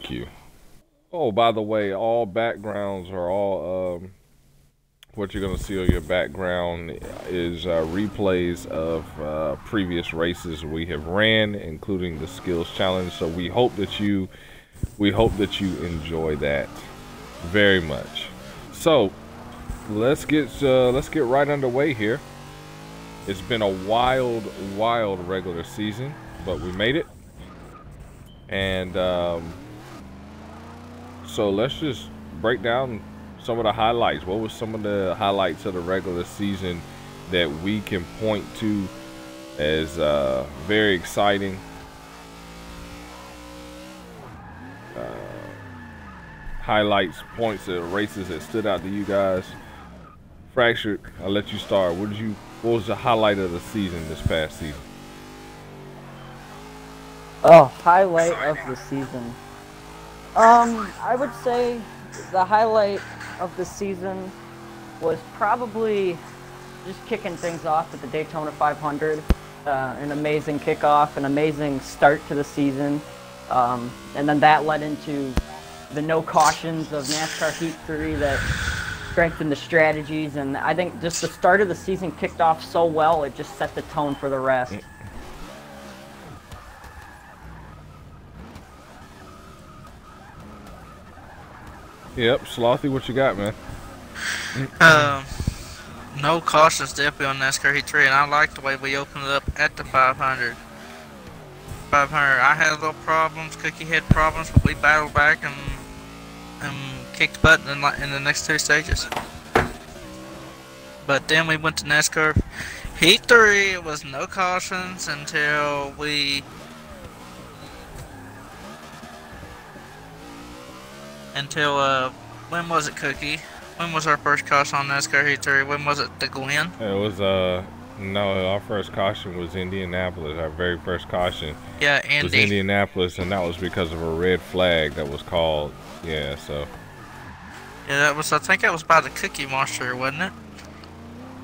Thank you. Oh, by the way, all backgrounds are all what you're gonna see on your background is replays of previous races we have ran, including the skills challenge. So we hope that you enjoy that very much. So let's get right underway here. It's been a wild regular season, but we made it. And so let's just break down some of the highlights. What was some of the highlights of the regular season that we can point to as very exciting? Highlights, points of races that stood out to you guys. Fractured, I'll let you start. What was the highlight of the season this past season? Oh, highlight of the season. I would say the highlight of the season was probably just kicking things off at the Daytona 500. An amazing kickoff, an amazing start to the season. And then that led into the no cautions of NASCAR Heat 3 that strengthened the strategies. And I think just the start of the season kicked off so well, it just set the tone for the rest. Yep, Slothy, what you got, man? No cautions definitely on NASCAR Heat 3, and I like the way we opened it up at the 500. I had little problems, Cookie had problems, but we battled back and kicked butt in the next two stages. But then we went to NASCAR Heat 3, it was no cautions until when was it, Cookie? When was our first caution on NASCAR Heat 3? When was it, the Glen? It was no, our first caution was Indianapolis. Our very first caution. Yeah, Indy. Was Indianapolis, and that was because of a red flag that was called. Yeah, so. Yeah, I think that was by the Cookie Monster, wasn't it?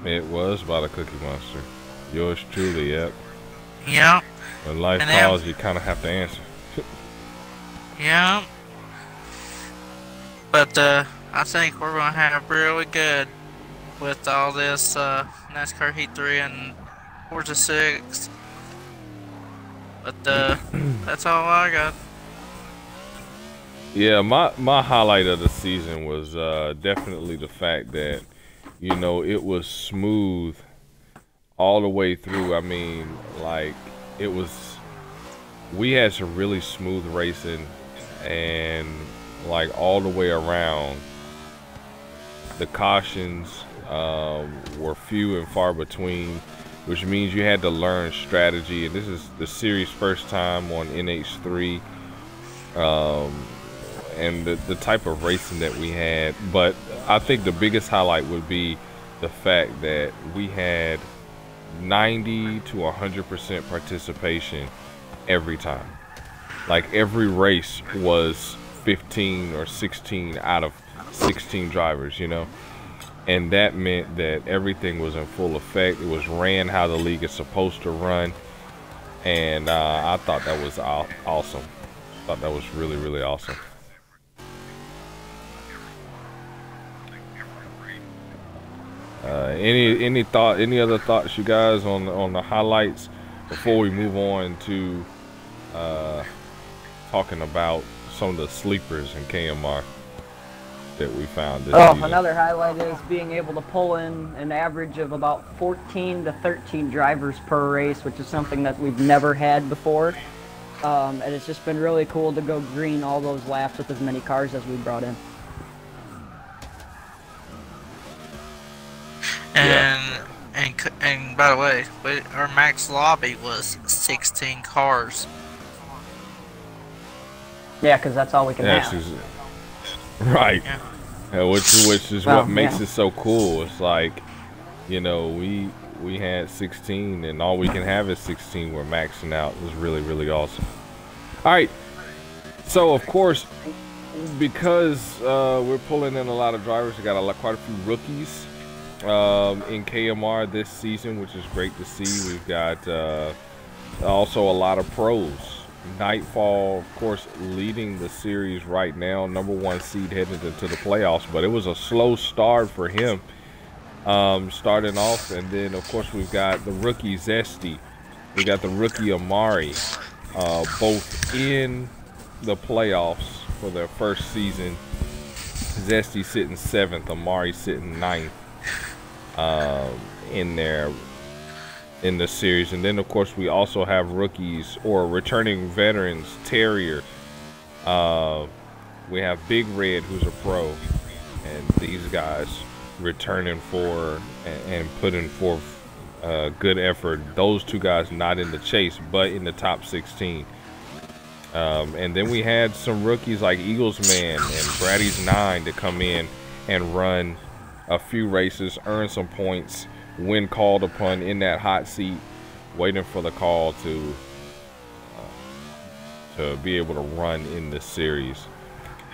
It was by the Cookie Monster. Yours truly, yep. Yeah. When life calls, you kind of have to answer. Yeah. But I think we're going to have really good with all this NASCAR Heat 3 and Forza 6. But that's all I got. Yeah, my highlight of the season was definitely the fact that, you know, it was smooth all the way through. I mean, like, we had some really smooth racing, and like all the way around, the cautions were few and far between, which means you had to learn strategy. And this is the series' first time on NH3, and the type of racing that we had. But I think the biggest highlight would be the fact that we had 90 to 100% participation every time. Like, every race was 15 or 16 out of 16 drivers, you know, and that meant that everything was in full effect. It was ran how the league is supposed to run, and I thought that was awesome. I thought that was really awesome. Any other thoughts, you guys, on the highlights before we move on to talking about some of the sleepers in KMR that we found this season? Another highlight is being able to pull in an average of about 14 to 13 drivers per race, which is something that we've never had before. And it's just been really cool to go green all those laps with as many cars as we brought in. And by the way, our max lobby was 16 cars. Yeah, because that's all we can have. Right. Yeah. Which is what makes it so cool. It's like, you know, we had 16 and all we can have is 16. We're maxing out. It was really awesome. All right. So of course, because we're pulling in a lot of drivers, we got quite a few rookies in KMR this season, which is great to see. We've got also a lot of pros Nightfall, of course, leading the series right now, #1 seed heading into the playoffs. But it was a slow start for him, starting off, and then of course we've got the rookie Zesty, we got the rookie Amari, both in the playoffs for their first season. Zesty sitting 7th, Amari sitting 9th in there in the series. And then of course we also have rookies or returning veterans. Terrier, we have Big Red, who's a pro, and these guys returning for and putting forth good effort. Those two guys not in the chase but in the top 16. And then we had some rookies like Eagles Man and Braddy's 9 to come in and run a few races, earn some points when called upon in that hot seat, waiting for the call to be able to run in this series.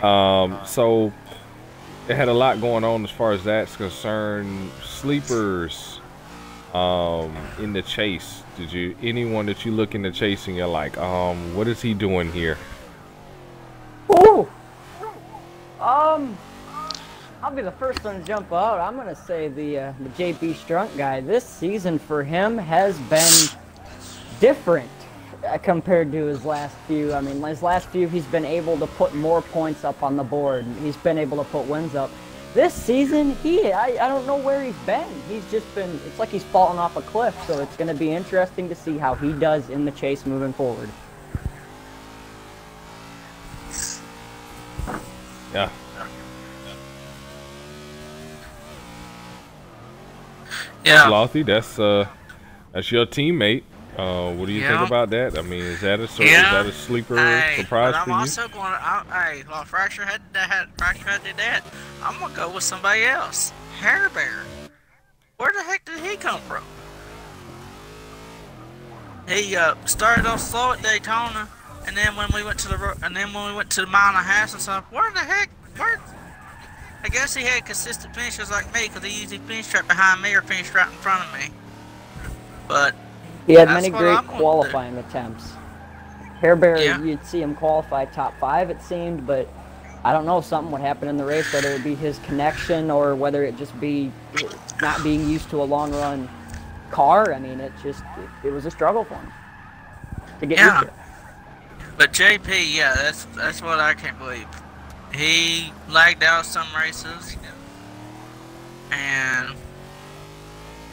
So it had a lot going on as far as that's concerned. Sleepers in the chase. Did you anyone that you look in the chase and you're like, what is he doing here? Ooh. I'll be the first one to jump out. I'm gonna say the JP Strunk guy. This season for him has been different compared to his last few. I mean, his last few, he's been able to put more points up on the board. He's been able to put wins up. This season, I don't know where he's been. He's just been, it's like he's fallen off a cliff. So it's going to be interesting to see how he does in the chase moving forward. Yeah. Yeah. Slothy, that's your teammate. What do you think about that? I mean, is that a sleeper surprise for you? I'm also going to, well, Fracture had did that. I'm going to go with somebody else. Hair Bear. Where the heck did he come from? He started off slow at Daytona, and then when we went to the mile and a half and stuff, where? I guess he had consistent finishes like me, because he usually finished right behind me or finished right in front of me. But he had many great qualifying attempts. Hair Bear, you'd see him qualify top 5, it seemed, but I don't know if something would happen in the race, whether it be his connection or whether it just be not being used to a long run car. I mean, it was a struggle for him to get used to it. But JP, that's what I can't believe. He lagged out some races, and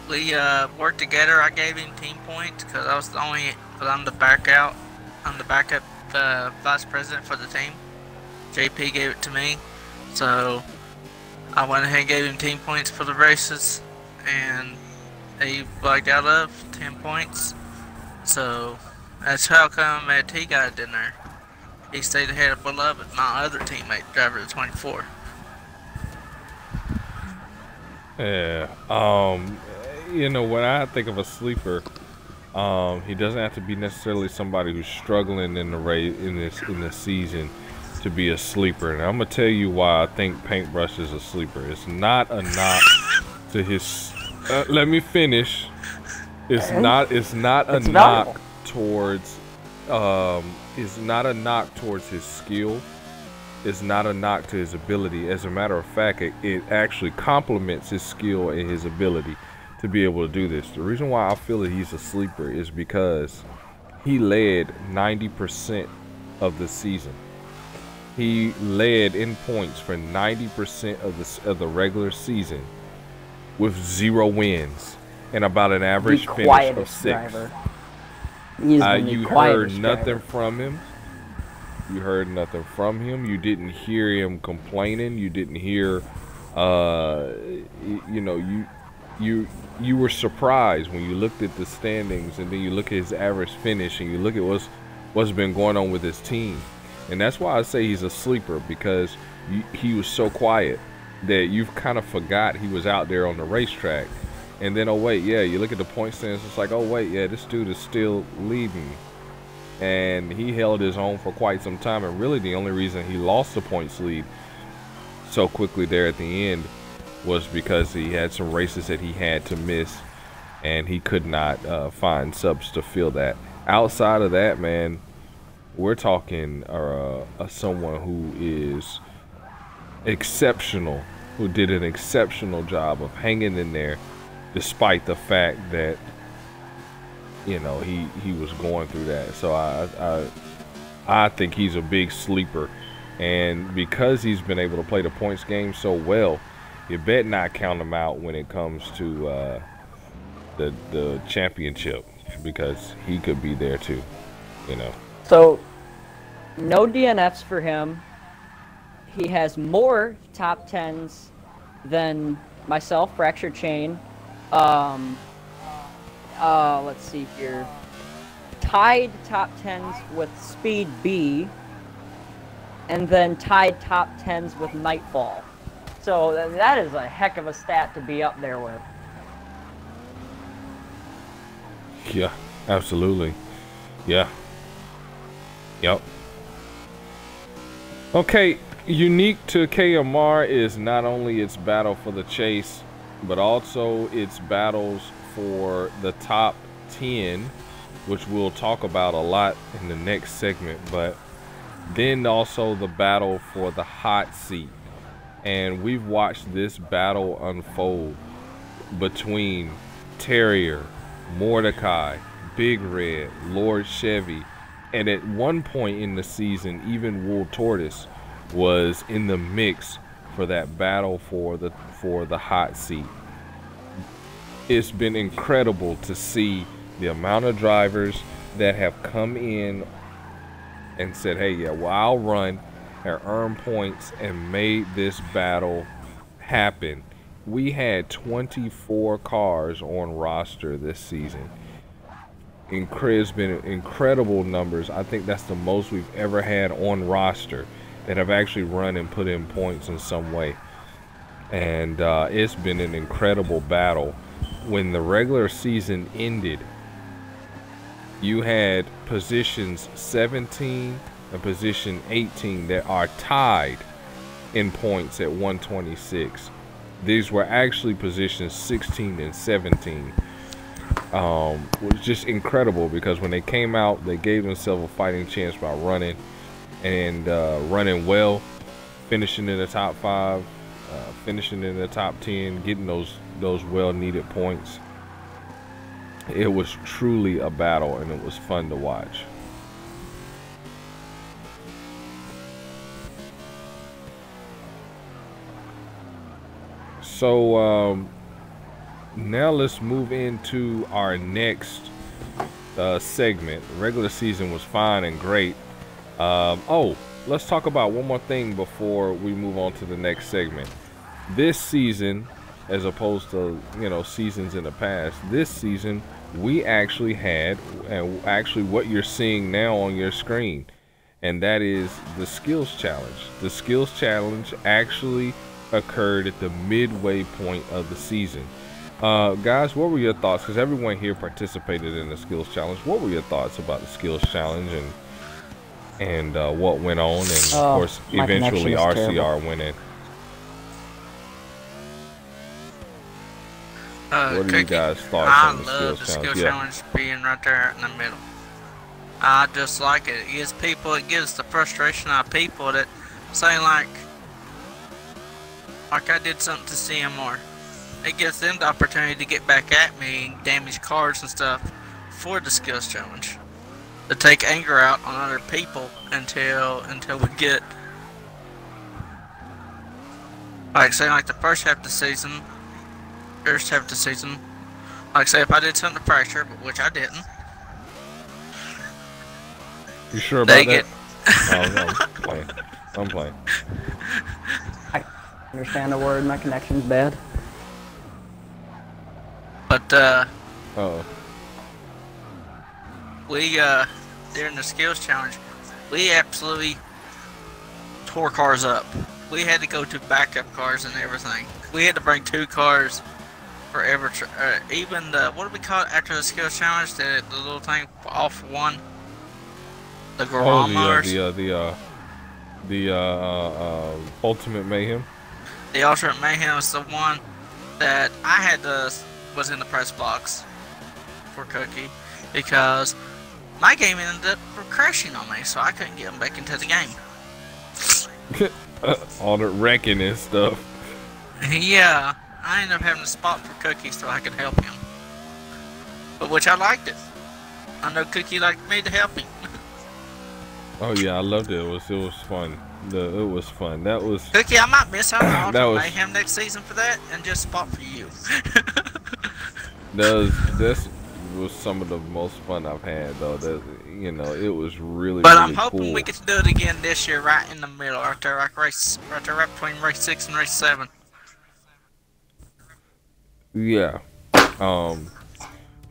we worked together. I gave him team points because I'm the backup vice president for the team. JP gave it to me, so I went ahead and gave him team points for the races, and he lagged out of 10 points. So that's how come that he got it in there. He stayed ahead of Beloved, my other teammate, driver of 24. Yeah. You know, when I think of a sleeper, he doesn't have to be necessarily somebody who's struggling in the race in this season to be a sleeper. And I'm gonna tell you why I think Paintbrush is a sleeper. It's not a knock to his. Let me finish. It's not a knock towards. It's not a knock towards his skill. It's not a knock to his ability. As a matter of fact, it actually complements his skill and his ability to be able to do this. The reason why I feel that he's a sleeper is because he led 90% of the season. He led in points for 90% of the regular season with 0 wins and about an average finish of 6. You heard nothing from him. You heard nothing from him. You didn't hear him complaining. You didn't hear, you know, you were surprised when you looked at the standings and then you look at his average finish and you look at what's been going on with his team. And that's why I say he's a sleeper, because he was so quiet that you've kind of forgot he was out there on the racetrack. And then, oh wait, yeah, you look at the point standings, it's like, oh wait, yeah, this dude is still leading. And he held his own for quite some time, and really the only reason he lost the points lead so quickly there at the end was because he had some races that he had to miss, and he could not find subs to fill that. Outside of that, man, we're talking someone who is exceptional, who did an exceptional job of hanging in there, despite the fact that he was going through that. So I think he's a big sleeper, and because he's been able to play the points game so well, you bet not count him out when it comes to the championship, because he could be there too. So, no DNFs for him. He has more top 10s than myself, Fractured Chain. Let's see here. Tied top 10s with Speed B, and then tied top 10s with Nightfall. So that is a heck of a stat to be up there with. Yeah, absolutely. Yeah. Yep. Okay, unique to KMR is not only its battle for the chase, but also its battles for the top 10, which we'll talk about a lot in the next segment, but then also the battle for the hot seat. And we've watched this battle unfold between Terrier, Mordecai, Big Red, Lord Chevy, and at one point in the season, even Wool Tortoise was in the mix for that battle for the hot seat. It's been incredible to see the amount of drivers that have come in and said, hey, yeah, well, I'll run and earn points, and made this battle happen. We had 24 cars on roster this season. It's been incredible numbers. I think that's the most we've ever had on roster that have actually run and put in points in some way. And it's been an incredible battle. When the regular season ended, you had positions 17 and position 18 that are tied in points at 126. These were actually positions 16 and 17. Was just incredible, because when they came out, they gave themselves a fighting chance by running and running well, finishing in the top 5, finishing in the top 10, getting those well-needed points. It was truly a battle, and it was fun to watch. So now let's move into our next segment. Regular season was fine and great. Let's talk about one more thing before we move on to the next segment. This season, as opposed to seasons in the past, this season we actually had, and actually what you're seeing now on your screen, and that is the skills challenge. The skills challenge actually occurred at the midway point of the season. Guys, what were your thoughts? Because everyone here participated in the skills challenge. What were your thoughts about the skills challenge and what went on, and of course eventually RCR winning? What are you guys' thoughts on the skills challenge? I love the skills challenge being right there in the middle. I just like it. It gives people, it gives the frustration out of people that say like I did something to CMR. It gives them the opportunity to get back at me and damage cars and stuff for the skills challenge. To take anger out on other people until we get, like say like the first half of the season, like say if I did something to Fracture, which I didn't. You sure about that? No, I'm playing. I understand a word, my connection's bad. But we during the skills challenge, we absolutely tore cars up. We had to go to backup cars and everything. We had to bring 2 cars for every even the, what do we call it after the skills challenge? The little thing off one. The garage motors. The Ultimate Mayhem. The Ultimate Mayhem is the one that I had was in the press box for Cookie, because my game ended up crashing on me, so I couldn't get him back into the game. All the wrecking and stuff. Yeah, I ended up having to spot for Cookie so I could help him. But which I liked it. I know Cookie liked me to help him. Oh yeah, I loved it. It was fun. It was fun. That was Cookie, I might miss out on that Ultimate was Mayhem next season for that and just spot for you. this was some of the most fun I've had though. That it was really But really I'm hoping cool. we get to do it again this year, right in the middle, right there, right between race 6 and race 7. Yeah.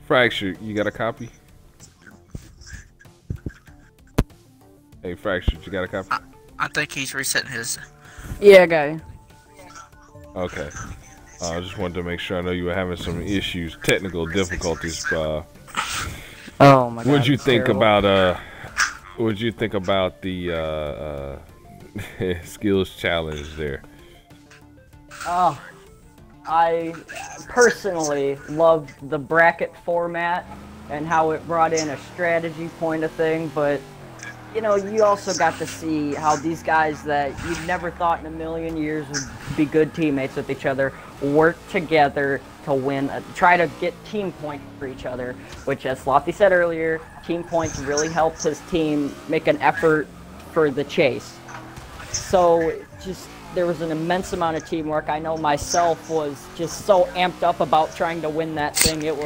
Fractured, you got a copy? Hey, Fractured, you got a copy? I think he's resetting his. Yeah, guy. Okay. I just wanted to make sure. I know you were having some issues, technical difficulties. Oh my god. What'd you think terrible. about what'd you think about the skills challenge there? Oh, I personally loved the bracket format and how it brought in a strategy point of thing, but you also got to see how these guys that you'd never thought in a million years would be good teammates with each other work together to win, try to get team points for each other, which, as Slothy said earlier, team points really helped his team make an effort for the chase. So there was an immense amount of teamwork. I know myself was just so amped up about trying to win that thing. It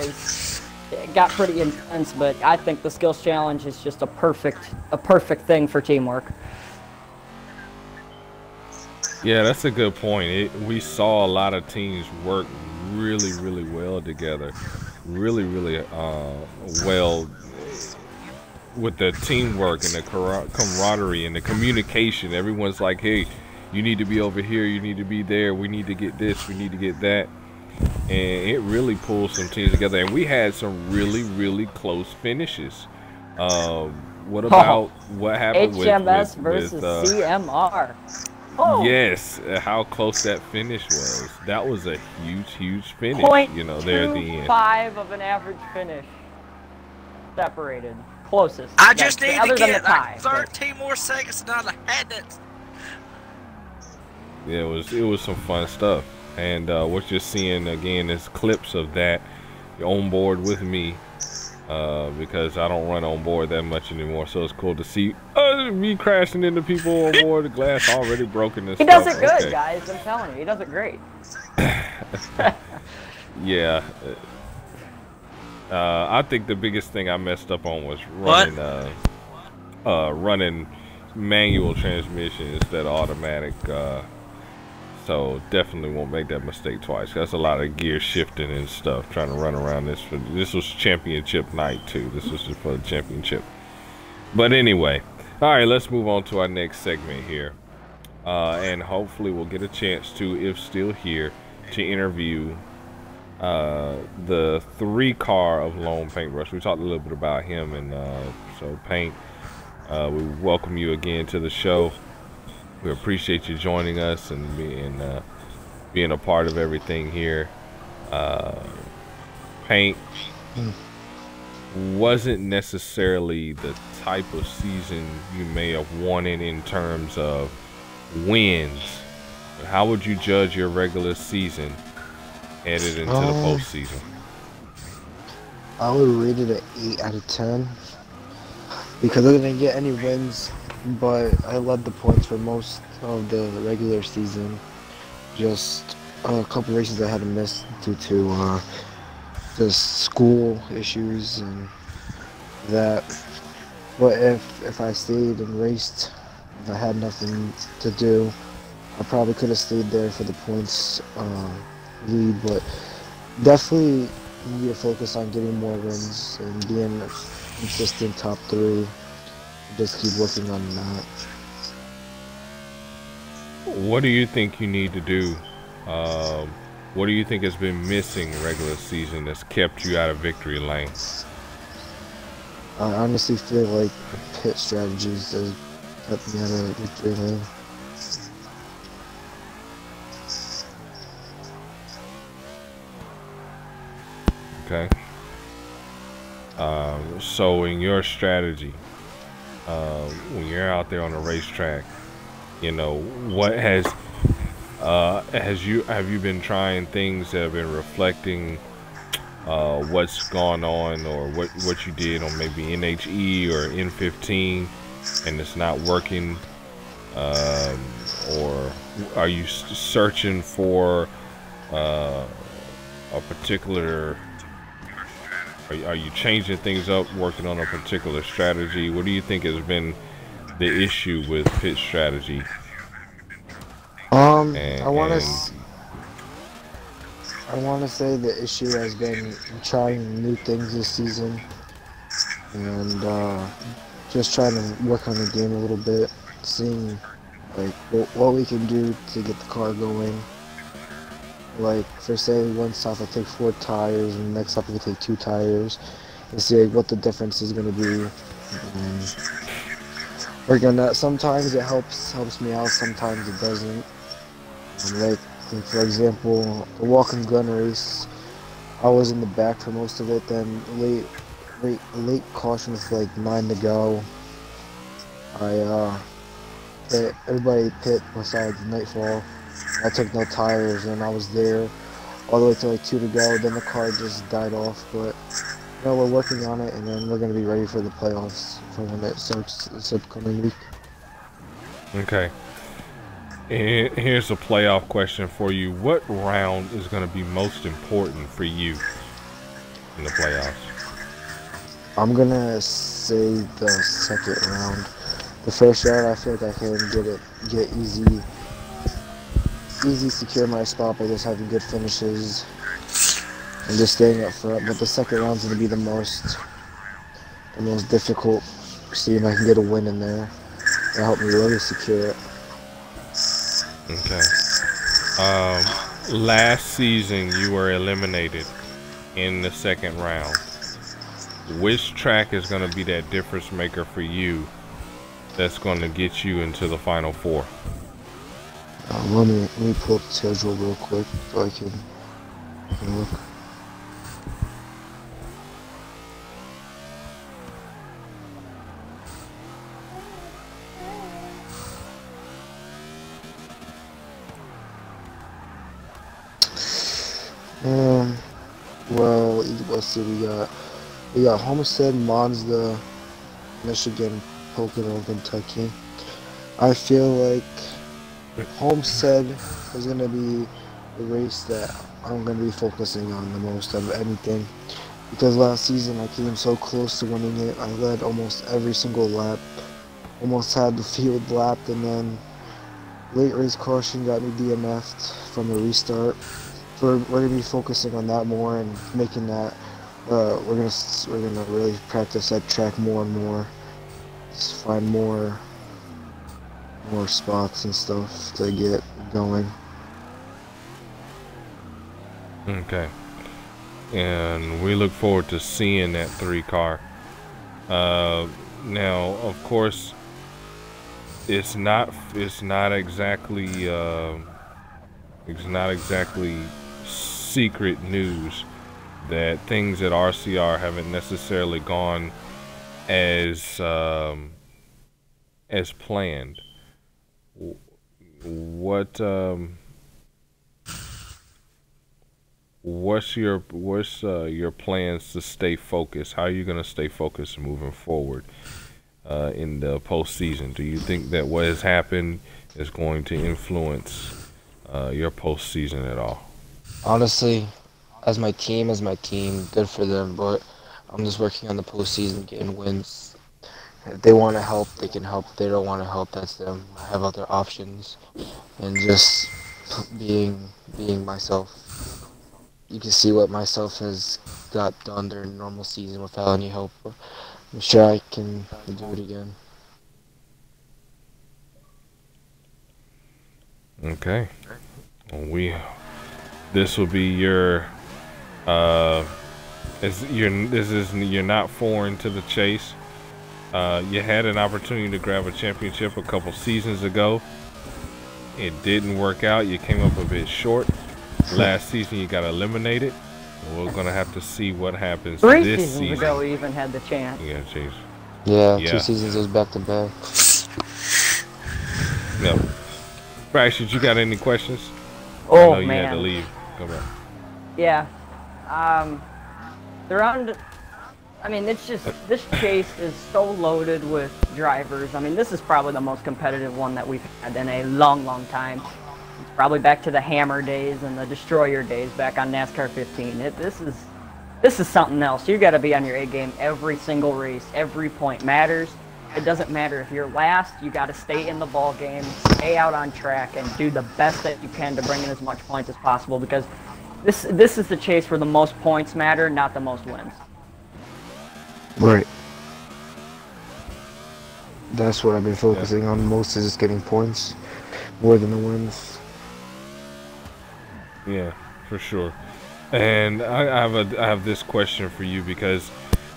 got pretty intense, but I think the skills challenge is just a perfect thing for teamwork. Yeah, that's a good point. We saw a lot of teams work really, really well together. Really, really well with the teamwork and the camaraderie and the communication. Everyone's like, hey, you need to be over here, you need to be there, we need to get this, we need to get that. And it really pulled some teams together. And we had some really, really close finishes. What about what happened HMS with versus CMR? Oh. Yes, how close that finish was. That was a huge, huge finish. There at the end. 0.25 of an average finish separated. Closest. I just need other to than get the tie, like 13 more seconds and I'd have had that. Yeah, it was some fun stuff. And what you're seeing again is clips of that on board with me, because I don't run on board that much anymore. So it's cool to see me crashing into people on board, the glass already broken and He stuff. does it good, guys. I'm telling you, he does it great. Yeah. I think the biggest thing I messed up on was running manual transmission instead of automatic. So definitely won't make that mistake twice. That's a lot of gear shifting and stuff, trying to run around this. This was championship night too. This was just for the championship. But anyway, all right, let's move on to our next segment here. And hopefully we'll get a chance to, if still here, to interview the 3-car of Lone Paintbrush. We talked a little bit about him, and so Paint, we welcome you again to the show. We appreciate you joining us and being a part of everything here. Paint wasn't necessarily the type of season you may have wanted in terms of wins. How would you judge your regular season headed into the postseason? I would rate it an 8 out of 10 because I didn't get any wins, but I led the points for most of the regular season. Just a couple races I had to miss due to the school issues and that. But if I stayed and raced, if I had nothing to do, I probably could have stayed there for the points lead. But definitely need to focus on getting more wins and being a consistent top 3. Just keep working on that. What do you think you need to do? What do you think has been missing regular season that's kept you out of victory lane? I honestly feel like pit strategies have kept me out of victory lane. Okay. So in your strategy, when you're out there on the racetrack, you know, what have you been trying things that have been reflecting what's gone on, or what you did on maybe NHE or N15 and it's not working, or are you searching for uh, a particular, are you changing things up, working on a particular strategy? What do you think has been the issue with pit strategy? I want to say the issue has been trying new things this season and just trying to work on the game a little bit, seeing like what we can do to get the car going. Like for say one stop I take 4 tires and the next stop I can take 2 tires and see like what the difference is gonna be. And working on that. Sometimes it helps me out, sometimes it doesn't. Like for example, the walk-in gun race, I was in the back for most of it. Then late caution with like 9 to go. I everybody pit besides Nightfall. I took no tires and I was there all the way to like 2 to go. Then the car just died off. But you know, we're working on it, and then we're gonna be ready for the playoffs for when it starts this upcoming week. Okay. And here's a playoff question for you. What round is going to be most important for you in the playoffs? I'm gonna say the second round. The first round, I feel like I can get easy secure my spot by just having good finishes and just staying up front. But the second round's gonna be the most difficult. Seeing if I can get a win in there to help me really secure it. Okay. Last season you were eliminated in the second round. Which track is going to be that difference maker for you that's going to get you into the Final Four? Let me pull up the schedule real quick so I can look. Well, let's see. We got Homestead, Mazda, Michigan, Pocono, Kentucky. I feel like Homestead is gonna be the race that I'm gonna be focusing on the most of anything, because last season I came so close to winning it. I led almost every single lap, almost had the field lapped, and then late race caution got me DNF'd from the restart. So we're gonna be focusing on that more and making that. We're gonna really practice that track more and more. Just find more spots and stuff to get going. Okay. And we look forward to seeing that 3 car. Now, of course, it's not exactly secret news that things at RCR haven't necessarily gone as planned. What's your plans to stay focused? How are you going to stay focused moving forward in the postseason? Do you think that what has happened is going to influence your postseason at all? Honestly, as my team, good for them, but I'm just working on the postseason, getting wins. If they want to help, they can help. If they don't want to help, that's them. I have other options, and just being myself. You can see what myself has got done during normal season without any help. I'm sure I can do it again. Okay. This will be your you're not foreign to the chase. You had an opportunity to grab a championship a couple seasons ago. It didn't work out. You came up a bit short. Last season you got eliminated. We're gonna have to see what happens 3 this seasons season. ago, we even had the chance. Yeah, jeez. Yeah, Yeah. 2 seasons was back to back. No. Brax, did you got any questions? I Oh know you had to man. leave. Go back. Yeah. The round. I mean, it's just this chase is so loaded with drivers. I mean, this is probably the most competitive one that we've had in a long, long time. It's probably back to the Hammer days and the Destroyer days back on NASCAR 15. This is something else. You got to be on your A game every single race. Every point matters. It doesn't matter if you're last. You got to stay in the ball game, stay out on track, and do the best that you can to bring in as much points as possible. Because this is the chase where the most points matter, not the most wins. Right. That's what I've been focusing on most, is just getting points more than the wins. Yeah, for sure. And I have this question for you because,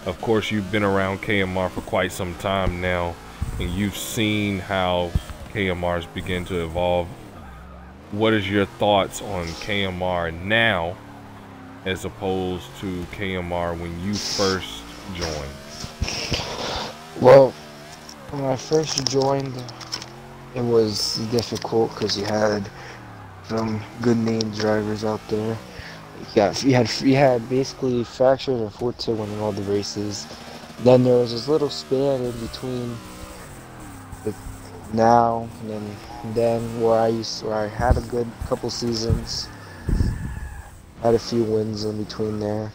of course, you've been around KMR for quite some time now, and you've seen how KMRs begin to evolve. What is your thoughts on KMR now, as opposed to KMR when you first joined? Well, when I first joined, it was difficult because you had some good name drivers out there. You had basically Fractured and Forte winning all the races. Then there was this little span in between the now and then where I had a good couple seasons, had a few wins in between there.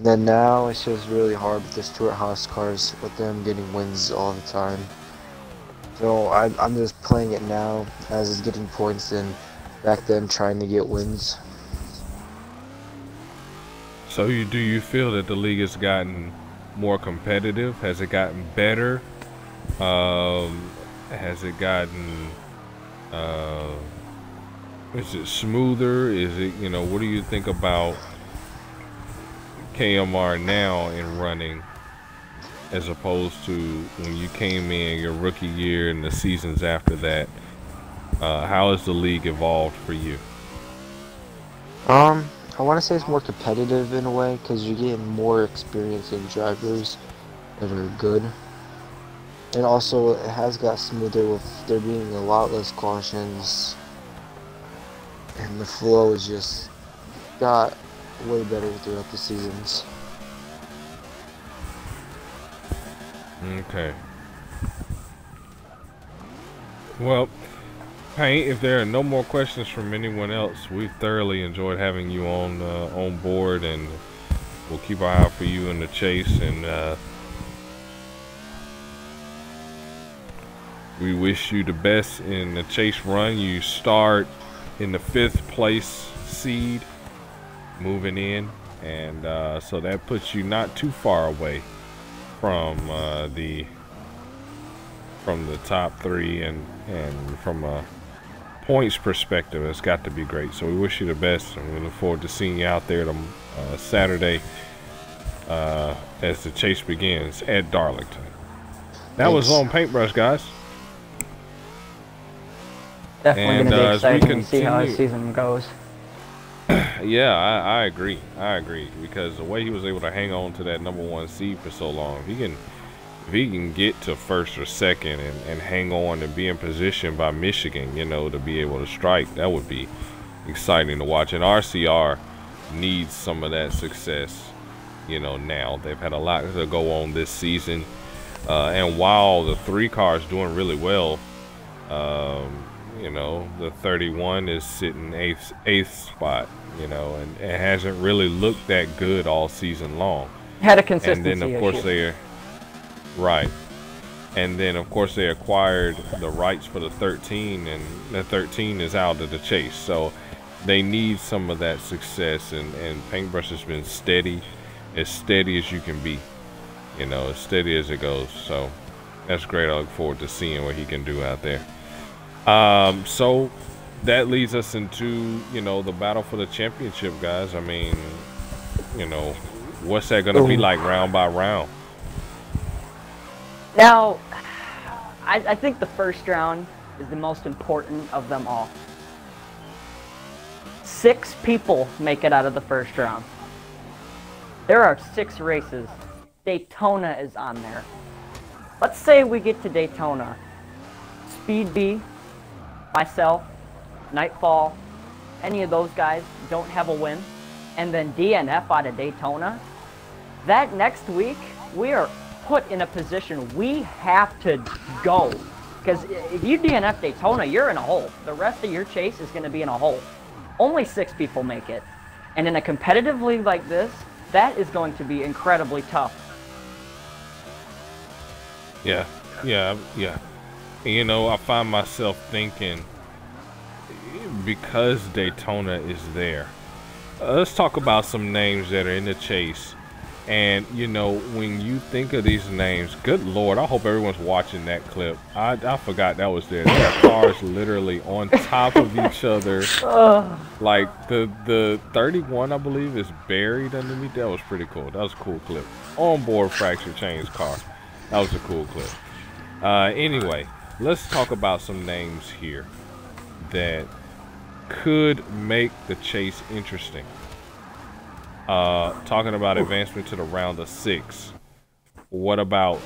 Then now it's just really hard with the Stuart Haas cars, with them getting wins all the time. So I'm just playing it now as it's getting points, and back then trying to get wins. So do you feel that the league has gotten more competitive? Has it gotten better? Has it gotten, is it smoother? Is it, what do you think about KMR now in running, as opposed to when you came in your rookie year and the seasons after that? How has the league evolved for you? I want to say it's more competitive in a way, because you're getting more experiencing drivers that are good. And also, it has got smoother with there being a lot less cautions. And the flow has just got way better throughout the seasons. Okay. Well, Paint, if there are no more questions from anyone else, we've thoroughly enjoyed having you on board, and we'll keep our eye out for you in the chase, and we wish you the best in the chase run. You start in the 5th place seed moving in, and so that puts you not too far away from the top 3, and from a points perspective, it's got to be great. So we wish you the best, and we look forward to seeing you out there Saturday as the chase begins at Darlington. That Thanks. was on Paintbrush, guys. Definitely going to be exciting to see how his continue- season goes. Yeah, I agree. Because the way he was able to hang on to that #1 seed for so long, if he can get to 1st or 2nd and hang on and be in position by Michigan, to be able to strike, that would be exciting to watch. And RCR needs some of that success, now. They've had a lot to go on this season. And while the 3 car is doing really well, the 31 is sitting 8th spot, and it hasn't really looked that good all season long. Had a consistency And then, of course, issue. Right. And then, of course, they acquired the rights for the 13, and the 13 is out of the chase. So they need some of that success, and Paintbrush has been steady as you can be, as steady as it goes. So that's great. I look forward to seeing what he can do out there. So that leads us into, the battle for the championship, guys. I mean, what's that going to be like round by round? Now, I think the first round is the most important of them all. 6 people make it out of the first round. There are 6 races. Daytona is on there. Let's say we get to Daytona. Speed B, myself, Nightfall, any of those guys don't have a win, and then DNF out of Daytona. That next week, we are put in a position we have to go. Because if you DNF Daytona, you're in a hole. The rest of your chase is going to be in a hole. Only 6 people make it. And in a competitive league like this, that is going to be incredibly tough. Yeah. You know, I find myself thinking, because Daytona is there, let's talk about some names that are in the chase. And, you know, when you think of these names, good Lord, I hope everyone's watching that clip. I forgot that was there. There are cars literally on top of each other. Like, the 31, I believe, is buried underneath. That was pretty cool. That was a cool clip. Onboard fracture chains car. That was a cool clip. Anyway, let's talk about some names here that could make the chase interesting. Talking about advancement to the round of 6. What about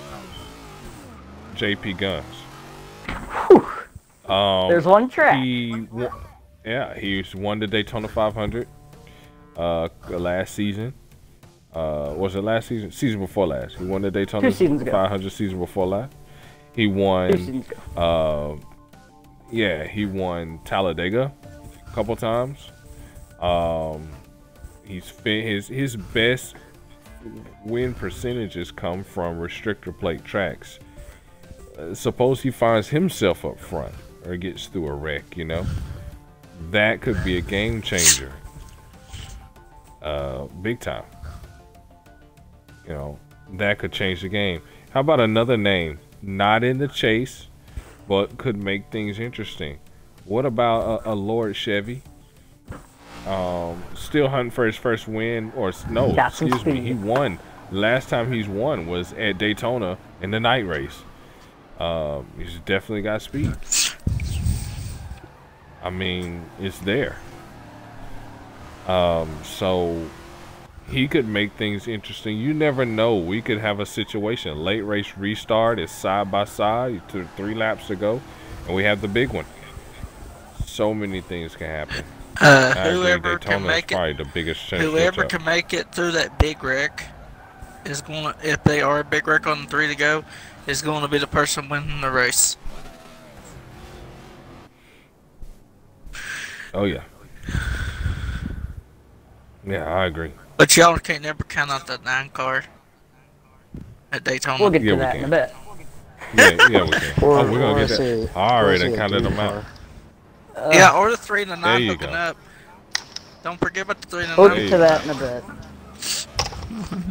JP Guns? There's one track. He's won the Daytona 500 last season. Was it last season? Season before last. He won the Daytona 500 season before last. He won. He won Talladega a couple times. His best win percentages come from restrictor plate tracks. Suppose he finds himself up front or gets through a wreck, you know, that could be a game changer. Big time. You know, that could change the game. How about another name, not in the chase, but could make things interesting? What about a Lord Chevy? Still hunting for his first win, or no, excuse me, he won. Last time he's won was at Daytona in the night race. He's definitely got speed. I mean, it's there. So he could make things interesting. You never know. We could have a situation. Late race restart is side by side to 3 laps to go, and we have the big one. So many things can happen. Whoever can make it, the biggest whoever can make it through that big wreck is going to, if they are a big wreck on 3 to go, is going to be the person winning the race. Oh yeah. Yeah, I agree. But y'all can't never count out that 9 car at Daytona. We'll get to that in a bit. Yeah, we can. We're gonna get that. I already counted them out. Yeah, or the 3 and the 9 hooking go. up. Don't forget about the 3 and the 9. We'll get to that in a bit.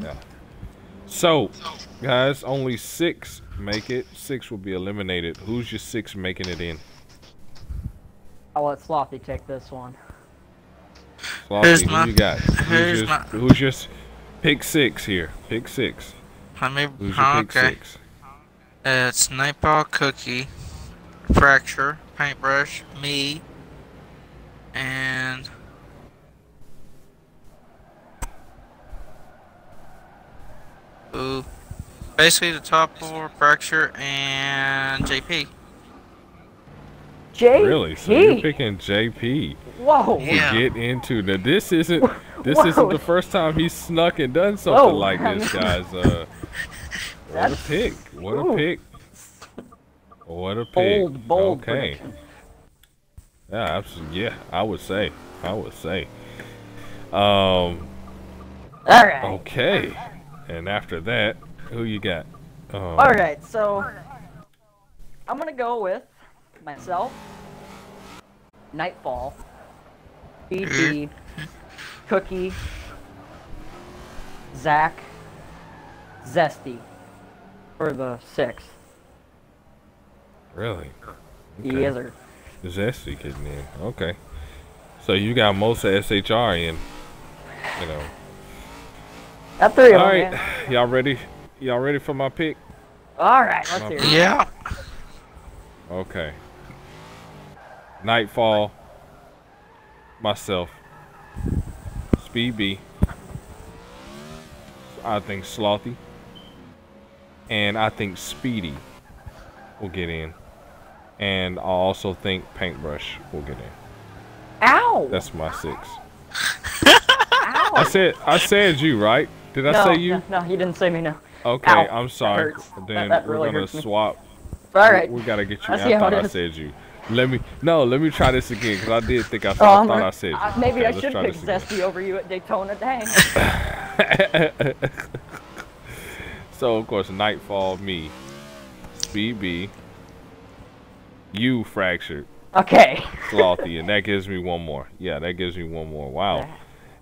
Yeah. So, guys, only 6 make it. 6 will be eliminated. Who's your 6 making it in? I'll let Slothy take this one. Slothy, who you got? Who's your pick 6 here? Pick 6. Who's your pick 6? It's Nightball, Cookie, Fracture, Paintbrush, me, and basically the top 4, Fracture, and JP. JP? Really? So you're picking JP? Whoa! Yeah. To get into the this isn't the first time he's snuck and done something like this, guys. What a pick! What a pick! What a pick! Bold okay. Prediction. Yeah, absolutely. Yeah, I would say. All right. Okay. And after that, who you got? All right. So I'm gonna go with myself, Nightfall, BG, Cookie, Zach, Zesty for the 6th. Really? Okay. Yes, sir. Zesty getting in. Okay. So you got most of SHR in. You know. Got 3 of them. All right. Man. Y'all ready? Y'all ready for my pick? All right. Let's hear it. Yeah. Okay. Nightfall. Myself. Speed B. I think Slothy. And I think Speedy will get in. And I also think Paintbrush will get in. Ow! That's my 6. Ow! I said you, right? Did I say you? No, you didn't say me, no. Okay, Ow, I'm sorry. that hurts. Then That we're really gonna hurts me. swap. Alright. We gotta get you. I see I how thought it I is. said you. Let me try this again because I did think I Oh, thought I said you. maybe Okay, I let's should try pick this again. Zesty over you at Daytona, dang. So of course, Nightfall, me, Speed B, you Fractured, Okay. Slothy, and that gives me one more. Yeah, that gives me one more. Wow.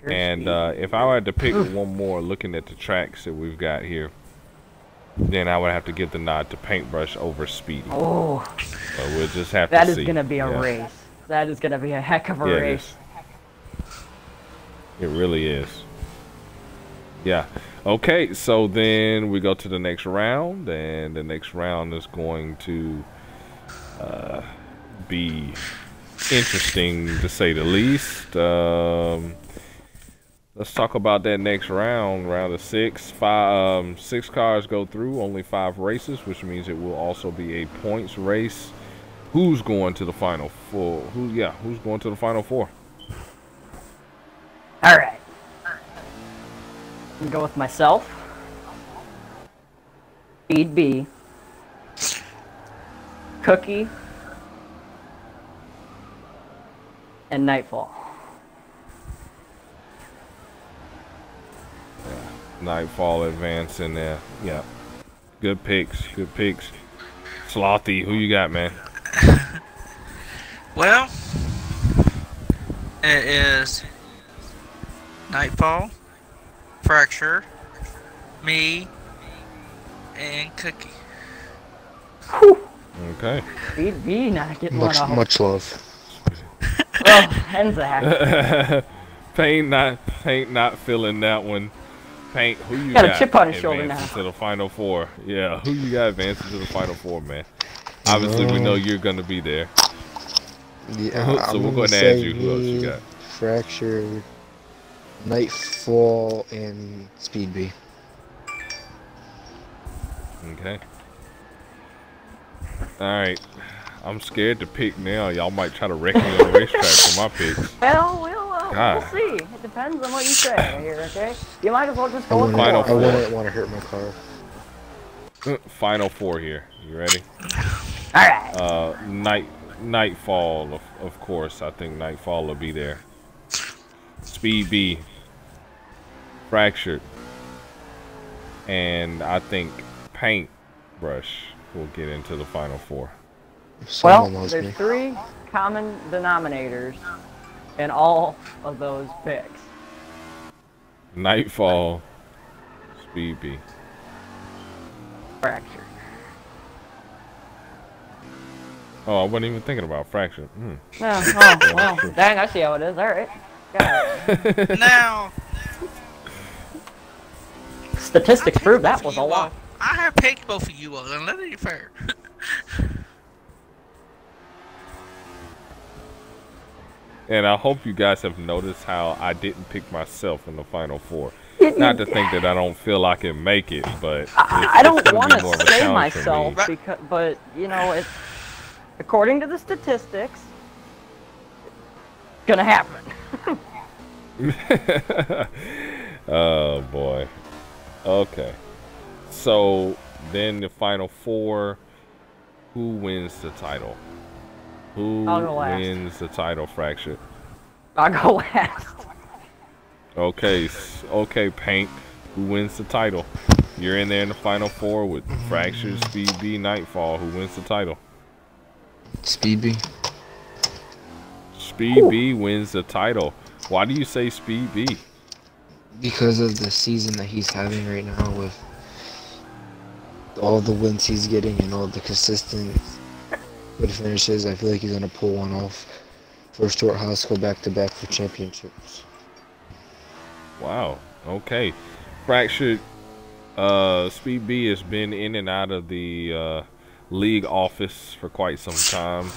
You're And Speedy. if I had to pick one more, looking at the tracks that we've got here, then I would have to give the nod to Paintbrush over Speedy. Oh, So we'll just have that to is see. gonna be a race. That is gonna be a heck of a Yeah, race. it really is. Yeah. Okay, so then we go to the next round, and the next round is going to be interesting to say the least. Let's talk about that next round, round of 6. 6 cars go through, only 5 races, which means it will also be a points race. Who's going to the final 4? Who's going to the final 4? All right. I'm gonna go with myself. Speed B. Cookie. And Nightfall. Nightfall advancing there. Yeah. Good picks. Good picks. Slothy, who you got, man? Well, it is Nightfall, Fracture, me, and Cookie. Okay. Speed B not getting one off. Much love. Oh, and Zach. Paint not feeling that one. Paint, who you Got got? a chip on his shoulder advancing now. to the final 4. Yeah, who you got advancing to the final 4, man? Obviously, we know you're gonna be there. Yeah, So I'm we're gonna gonna say ask you who else you got. Fracture, Nightfall, and Speed B. Okay. Alright. I'm scared to pick now. Y'all might try to wreck me on the racetrack for my picks. Well, we'll God. see. It depends on what you say here, okay? You might as well just I go with Final four. four. want to hurt my car. Final 4 here. You ready? Alright. Nightfall, of course. I think Nightfall will be there. Speed B. Fractured. And I think Paintbrush will get into the final 4. Well, Someone loves there's me. 3 common denominators in all of those picks. Nightfall. Speed B. Fracture. Oh, I wasn't even thinking about Fractured. No, oh, well, dang, I see how it is. Alright. Got it. Now, Statistics prove that was a lot. I have picked both of you all, and let it be fair. And I hope you guys have noticed how I didn't pick myself in the final 4. Not to think that I don't feel I can make it, but I don't gonna want be more of to a say challenge for me. myself, because, but, you know, it's, according to the statistics, gonna happen. Oh boy. Okay. So then the final 4, who wins the title? Who I'll go last. wins the title, Fractured? I'll go last. Okay, okay, Paint. Who wins the title? You're in there in the final 4 with Fractured, Speed B, Nightfall. Who wins the title? Speed B. Speed B wins the title. Why do you say Speed B? Because of the season that he's having right now, with all the wins he's getting and all the consistent good finishes, I feel like he's gonna pull one off for Shorthouse, go back to back for championships. Wow. Okay. Fractured. Speed B has been in and out of the league office for quite some time.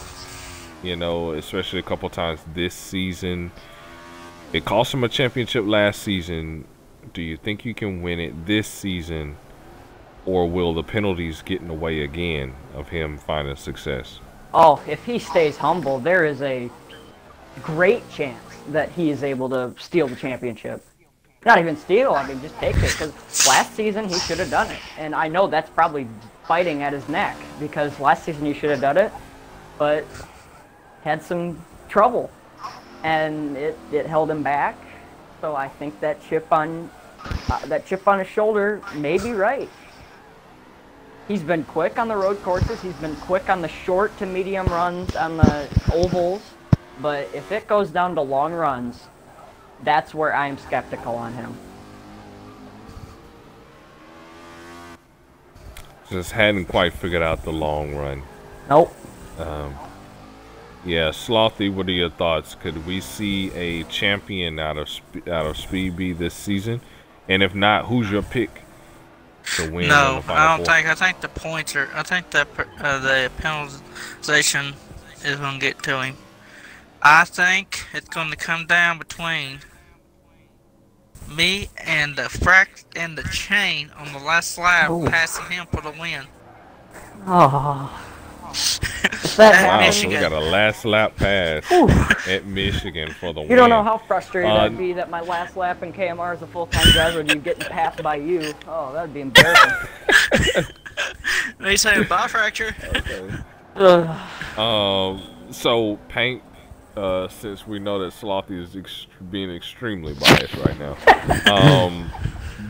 You know, especially a couple times this season. It cost him a championship last season. do you think you can win it this season, or will the penalties get in the way again of him finding success? Oh, if he stays humble, there is a great chance that he is able to steal the championship. Not even steal, I mean, just take it. Because last season, he should have done it. And I know that's probably biting at his neck, because last season he should have done it, but had some trouble. And it held him back. So I think that chip on his shoulder may be right. He's been quick on the road courses. He's been quick on the short to medium runs on the ovals. But if it goes down to long runs, that's where I'm skeptical on him. Just hadn't quite figured out the long run. Nope. Yeah, Slothy, what are your thoughts? Could we see a champion out of Speed B this season? And if not, who's your pick to win? No, I don't think. I think the points are. I think that the penalization is going to get to him. I think it's going to come down between me and the chain on the last lap, passing him for the win. Oh. Wow, so we got a last lap pass at Michigan for the win. You don't know how frustrated I'd be that my last lap in KMR as a full-time driver would be getting passed by you. Oh, that would be embarrassing. They say bye, Fracture. Okay. So Paint, since we know that Slothy is being extremely biased right now,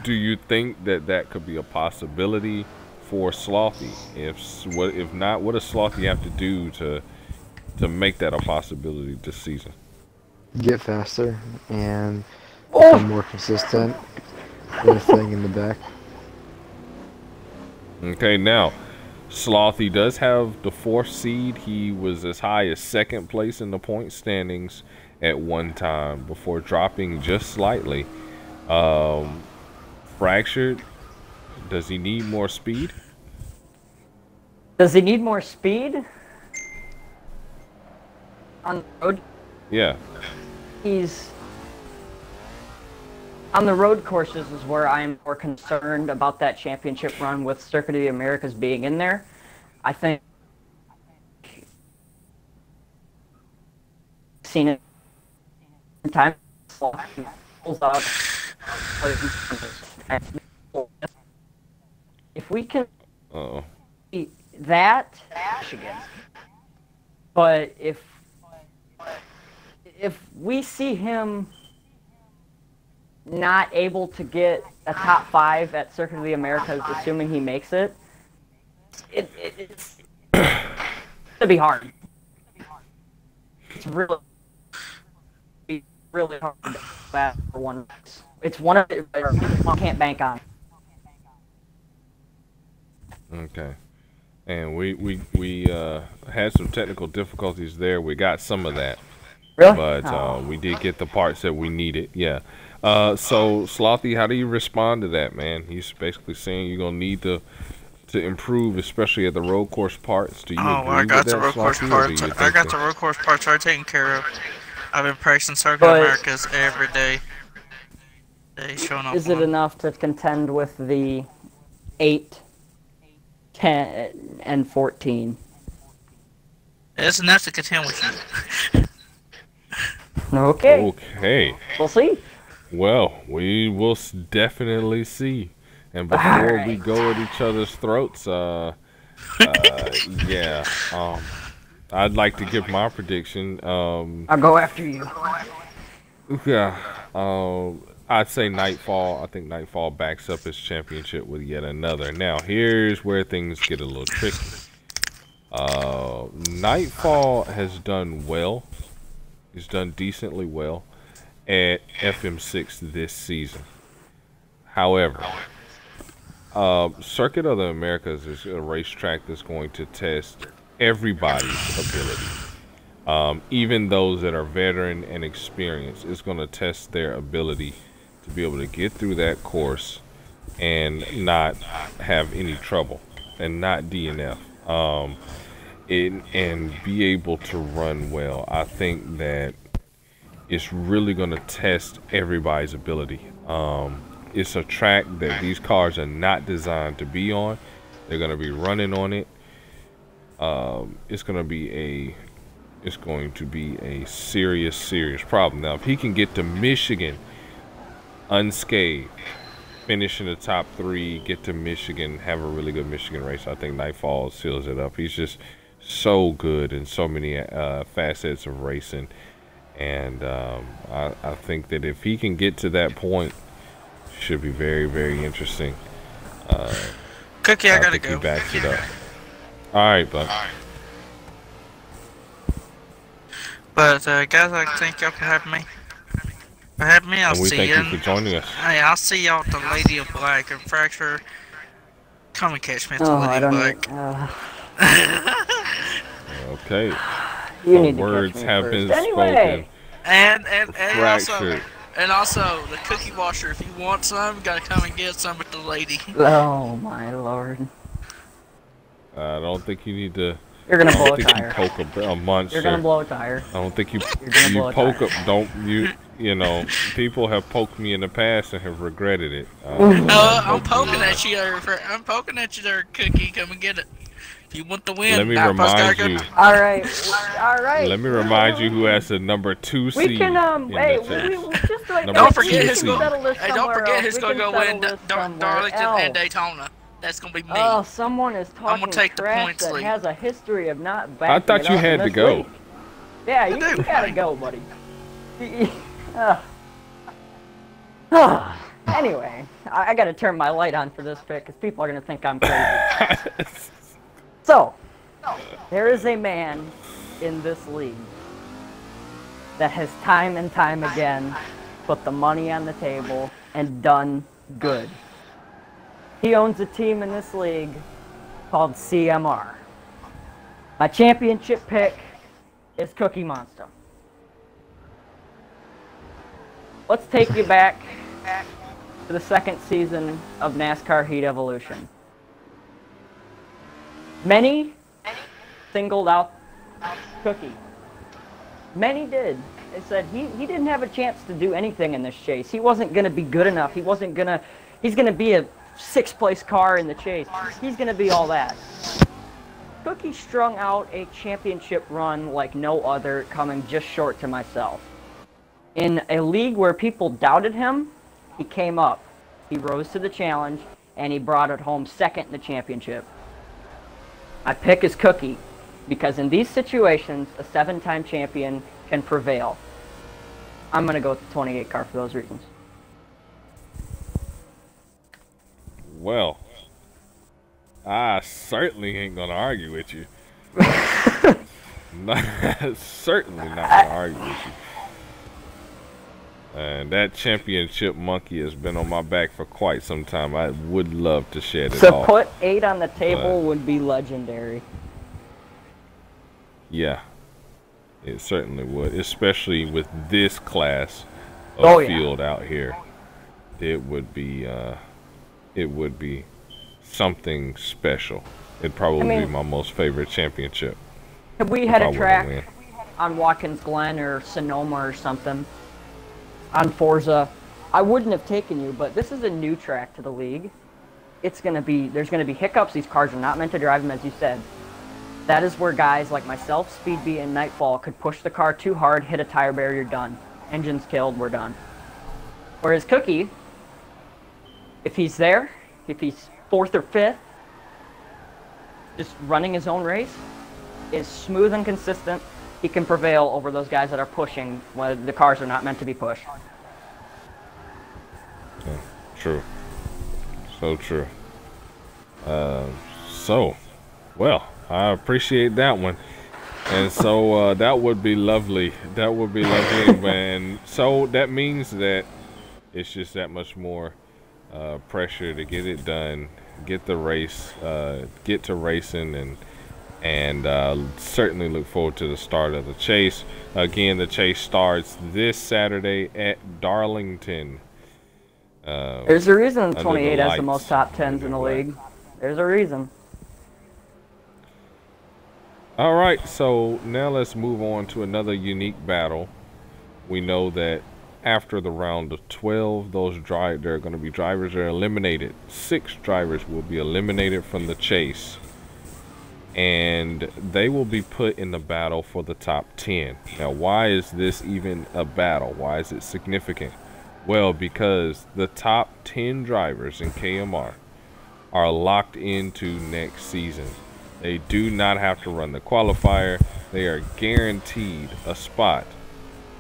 do you think that could be a possibility for Slothy? If not, what does Slothy have to do to make that a possibility this season? Get faster and become more consistent with thing in the back. Okay, now Slothy does have the 4th seed. He was as high as 2nd place in the point standings at one time before dropping just slightly. Fractured, does he need more speed? Does he need more speed? On the road? Yeah. He's... On the road courses is where I'm more concerned about that championship run with Circuit of the Americas being in there. I think... seen it time. If we can... that Michigan. But if we see him not able to get a top 5 at Circuit of the Americas, assuming he makes it, it's gonna be hard. It's really hard for one. It's one of it you can't bank on. Okay. And we had some technical difficulties there. We got some of that. Really? But we did get the parts that we needed. Yeah. So Slothy, how do you respond to that, man? He's basically saying you're gonna need to improve, especially at the road course parts. Do you agree I got with the that, road course Slothy, parts. I got the road course parts already taken care of. I've been practicing Circuit of Americas every day. Showing up. Is it enough to contend with the 8, 10, and 14? It's enough to contend with you. Okay. Okay. We'll see. Well, we will definitely see. And before we go at each other's throats, yeah, I'd like to give my prediction. I'll go after you. Yeah, I'd say Nightfall. I think Nightfall backs up his championship with yet another. Now, here's where things get a little tricky. Nightfall has done well. He's done decently well at FM6 this season. However, Circuit of the Americas is a racetrack that's going to test everybody's ability. Even those that are veteran and experienced, it's going to test their ability to be able to get through that course and not have any trouble and not DNF. And be able to run well. I think that it's really going to test everybody's ability. it's a track that these cars are not designed to be on. They're going to be running on it. It's going to be a serious problem. Now, if he can get to Michigan unscathed, finish in the top 3, get to Michigan, have a really good Michigan race, I think Nightfall seals it up. He's just so good in so many facets of racing, and I think that if he can get to that point, it should be very interesting. Cookie, I gotta think go. he backs it up. All right, bud. But guys, I thank y'all for having me. I'll And we see thank you. you for joining us. Hey, I'll see y'all at the Lady of Black and Fracture. Come and catch me at the Oh, Lady I of don't. Black. Okay. You Some need to words catch me have first. been Anyway. Fractured. And also the cookie washer. If you want some, you gotta come and get some at the Lady. Oh my lord. I don't think you need to. You're gonna I blow don't a think tire. you poke a monster. You're gonna blow a tire. I don't think you gonna blow a poke tire. up. Don't you? You know, people have poked me in the past and have regretted it. I'm poking at you there. I'm poking at you there, Cookie. Come and get it. If you want the win, Let me Outpost gotta remind go. you. All right. Let me remind you who has the number 2 seed. We can in wait. the chase. We just like Number Don't two forget seed. who's going. settle this Hey, don't somewhere forget else. who's We gonna can go settle win this somewhere Darlington else. and Daytona. That's gonna be me. Oh, someone is talking take the trash points that lead. has a history of not backing I thought it you up in had to this go. league. Yeah, you do. gotta go, buddy. Anyway, I gotta turn my light on for this pick because people are gonna think I'm crazy. So, there is a man in this league that has time and time again put the money on the table and done good. He owns a team in this league called KMR. My championship pick is Cookie Monster. Let's take you back to the second season of NASCAR Heat Evolution. Many singled out Cookie. Many did. They said he didn't have a chance to do anything in this chase. He wasn't going to be good enough. He's going to be a 6th place car in the chase. He's going to be all that. Cookie strung out a championship run like no other, coming just short to myself. In a league where people doubted him, he came up. He rose to the challenge, and he brought it home second in the championship. My pick is Cookie, because in these situations, a 7-time champion can prevail. I'm going to go with the 28 car for those reasons. Well, I certainly ain't gonna argue with you. Certainly not gonna argue with you. And that championship monkey has been on my back for quite some time. I would love to shed it To off. put 8 on the table would be legendary. Yeah, it certainly would, especially with this class of field out here. It would be something special. It'd probably be my most favorite championship. If we had a track on Watkins Glen or Sonoma or something, on Forza, I wouldn't have taken you, but this is a new track to the league. There's gonna be hiccups. These cars are not meant to drive them, as you said. That is where guys like myself, Speedbeat, and Nightfall could push the car too hard, hit a tire barrier, done. Engine's killed, we're done. Whereas Cookie, if he's there, if he's 4th or 5th, just running his own race, is smooth and consistent, he can prevail over those guys that are pushing when the cars are not meant to be pushed. Yeah, true. So true. Well, I appreciate that one. And so that would be lovely. That would be lovely. And so that means that it's just that much more pressure to get it done, get the race, get to racing, and certainly look forward to the start of the chase. Again, the chase starts this Saturday at Darlington. There's a reason 28 has the most top 10s in the league. There's a reason. All right, so now let's move on to another unique battle. We know that after the round of 12, there are going to be drivers that are eliminated. 6 drivers will be eliminated from the chase, and they will be put in the battle for the top 10. Now, why is this even a battle? Why is it significant? Well, because the top 10 drivers in KMR are locked into next season. They do not have to run the qualifier. They are guaranteed a spot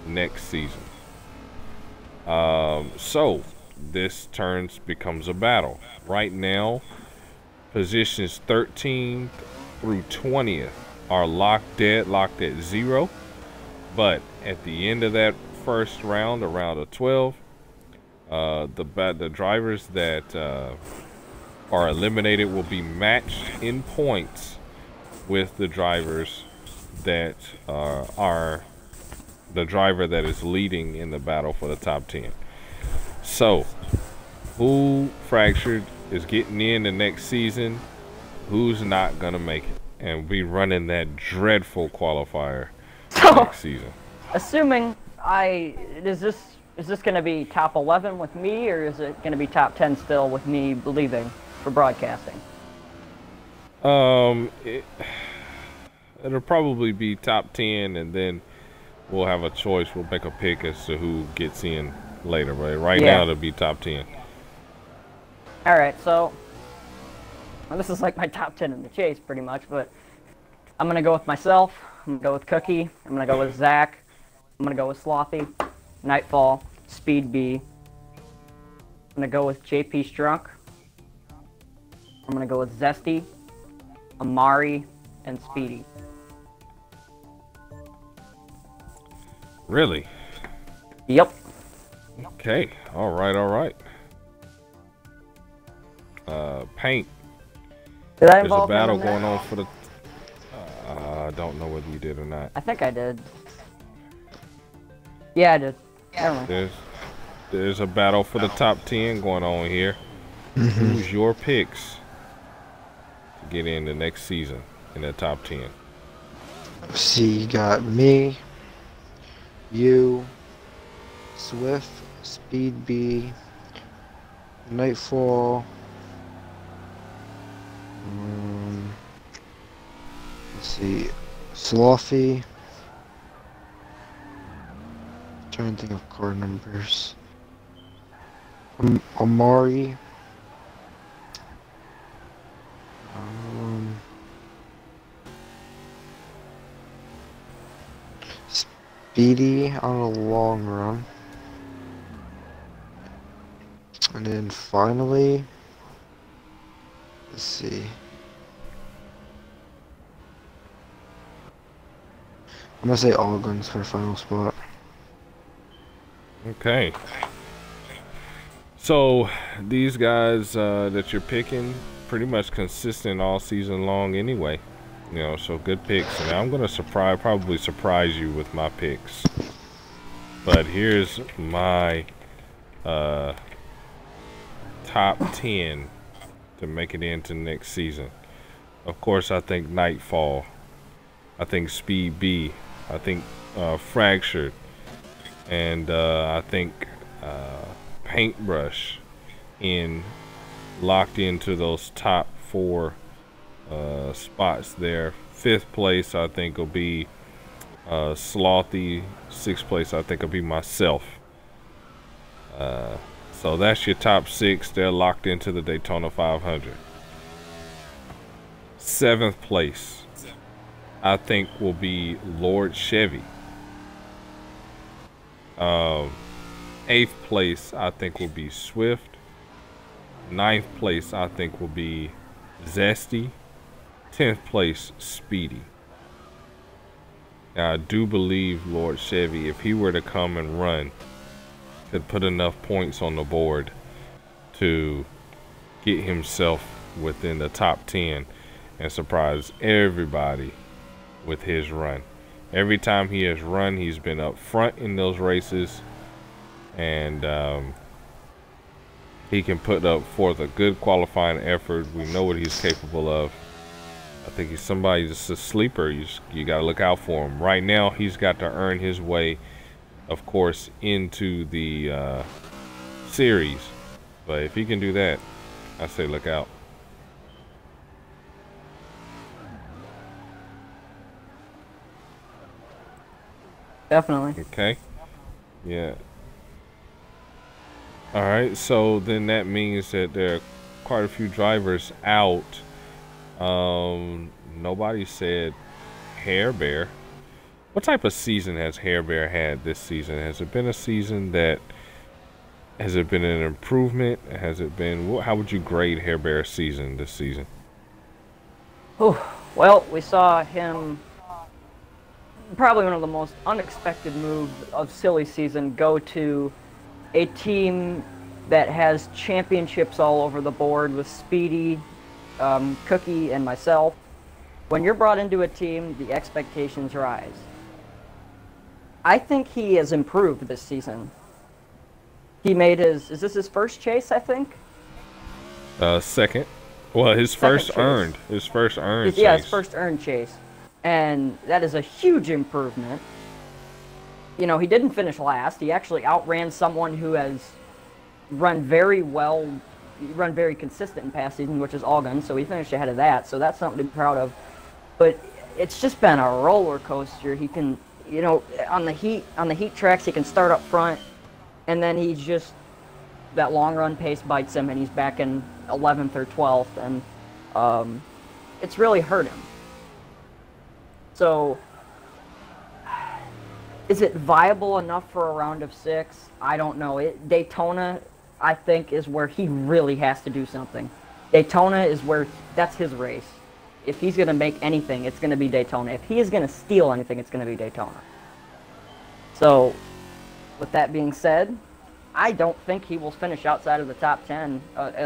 next season. So this becomes a battle. Right now, positions 13th through 20th are locked at 0. But at the end of that first round, a round of 12, the drivers that are eliminated will be matched in points with the drivers that are the driver that is leading in the battle for the top 10. So, who Fractured is getting in the next season? Who's not gonna make it? And be running that dreadful qualifier next season. Assuming is this gonna be top 11 with me, or is it gonna be top 10 still with me leaving for broadcasting? It'll probably be top 10, and then we'll have a choice. We'll make a pick as to who gets in later, but right now it'll be top 10. All right, so well, this is like my top 10 in the chase, pretty much. But I'm gonna go with myself. I'm gonna go with Cookie. I'm gonna go with Zach. I'm gonna go with Slothy, Nightfall, Speed B. I'm gonna go with JP Strunk. I'm gonna go with Zesty, Amari, and Speedy. Really? Yep. Okay. All right. Paint. Did I There's a involve him battle in that? going on for the. I don't know whether you did or not. I think I did. Yeah, I did. Never mind. There's a battle for the top 10 going on here. Who's your picks to get in the next season in the top 10? See, you got me, you, Swift, Speed B, Nightfall. Let's see, Slothy. Trying to think of car numbers. Amari. Speedy on a long run. And then finally, let's see. I'm gonna say all guns for the final spot. Okay. So these guys that you're picking, pretty much consistent all season long anyway. You know, so good picks. And I'm gonna probably surprise you with my picks. But here's my top 10 to make it into next season. Of course, I think Nightfall. I think Speed B. I think Fractured. And I think Paintbrush locked into those top 4 spots there. 5th place I think will be Slothy. 6th place I think will be myself. So that's your top 6. They're locked into the Daytona 500. 7th place I think will be Lord Chevy. 8th place I think will be Swift. 9th place I think will be Zesty. 10th place Speedy. Now I do believe Lord Chevy, if he were to come and run, could put enough points on the board to get himself within the top 10 and surprise everybody with his run. Every time he has run, he's been up front in those races, and he can put up forth a good qualifying effort. We know what he's capable of. I think he's somebody, just a sleeper. You got to look out for him. Right now, he's got to earn his way of course, into the series. But if he can do that, I say look out. Definitely. Okay. Yeah. All right. So then that means that there are quite a few drivers out. Nobody said Hair Bear. What type of season has Hair Bear had this season? Has it been a season that has it been an improvement? Has it been how would you grade Hair Bear's season this season? Oh, well, we saw him probably one of the most unexpected moves of silly season go to a team that has championships all over the board with Speedy, Cookie, and myself. When you're brought into a team, the expectations rise. I think he has improved this season. He made is this his first chase, I think? Second. Well, his first earned. His first earned chase. Yeah, his first earned chase. And that is a huge improvement. You know, he didn't finish last. He actually outran someone who has run very well, run very consistent in past seasons, which is Allgun, so he finished ahead of that. So that's something to be proud of. But it's just been a roller coaster. He can, you know, on the heat tracks, he can start up front, and then he's just that long run pace bites him, and he's back in 11th or 12th, and it's really hurt him. So, is it viable enough for a round of 6? I don't know. Daytona, I think, is where he really has to do something. Daytona is where that's his race. If he's going to make anything, it's going to be Daytona. If he is going to steal anything, it's going to be Daytona. So, with that being said, I don't think he will finish outside of the top 10 at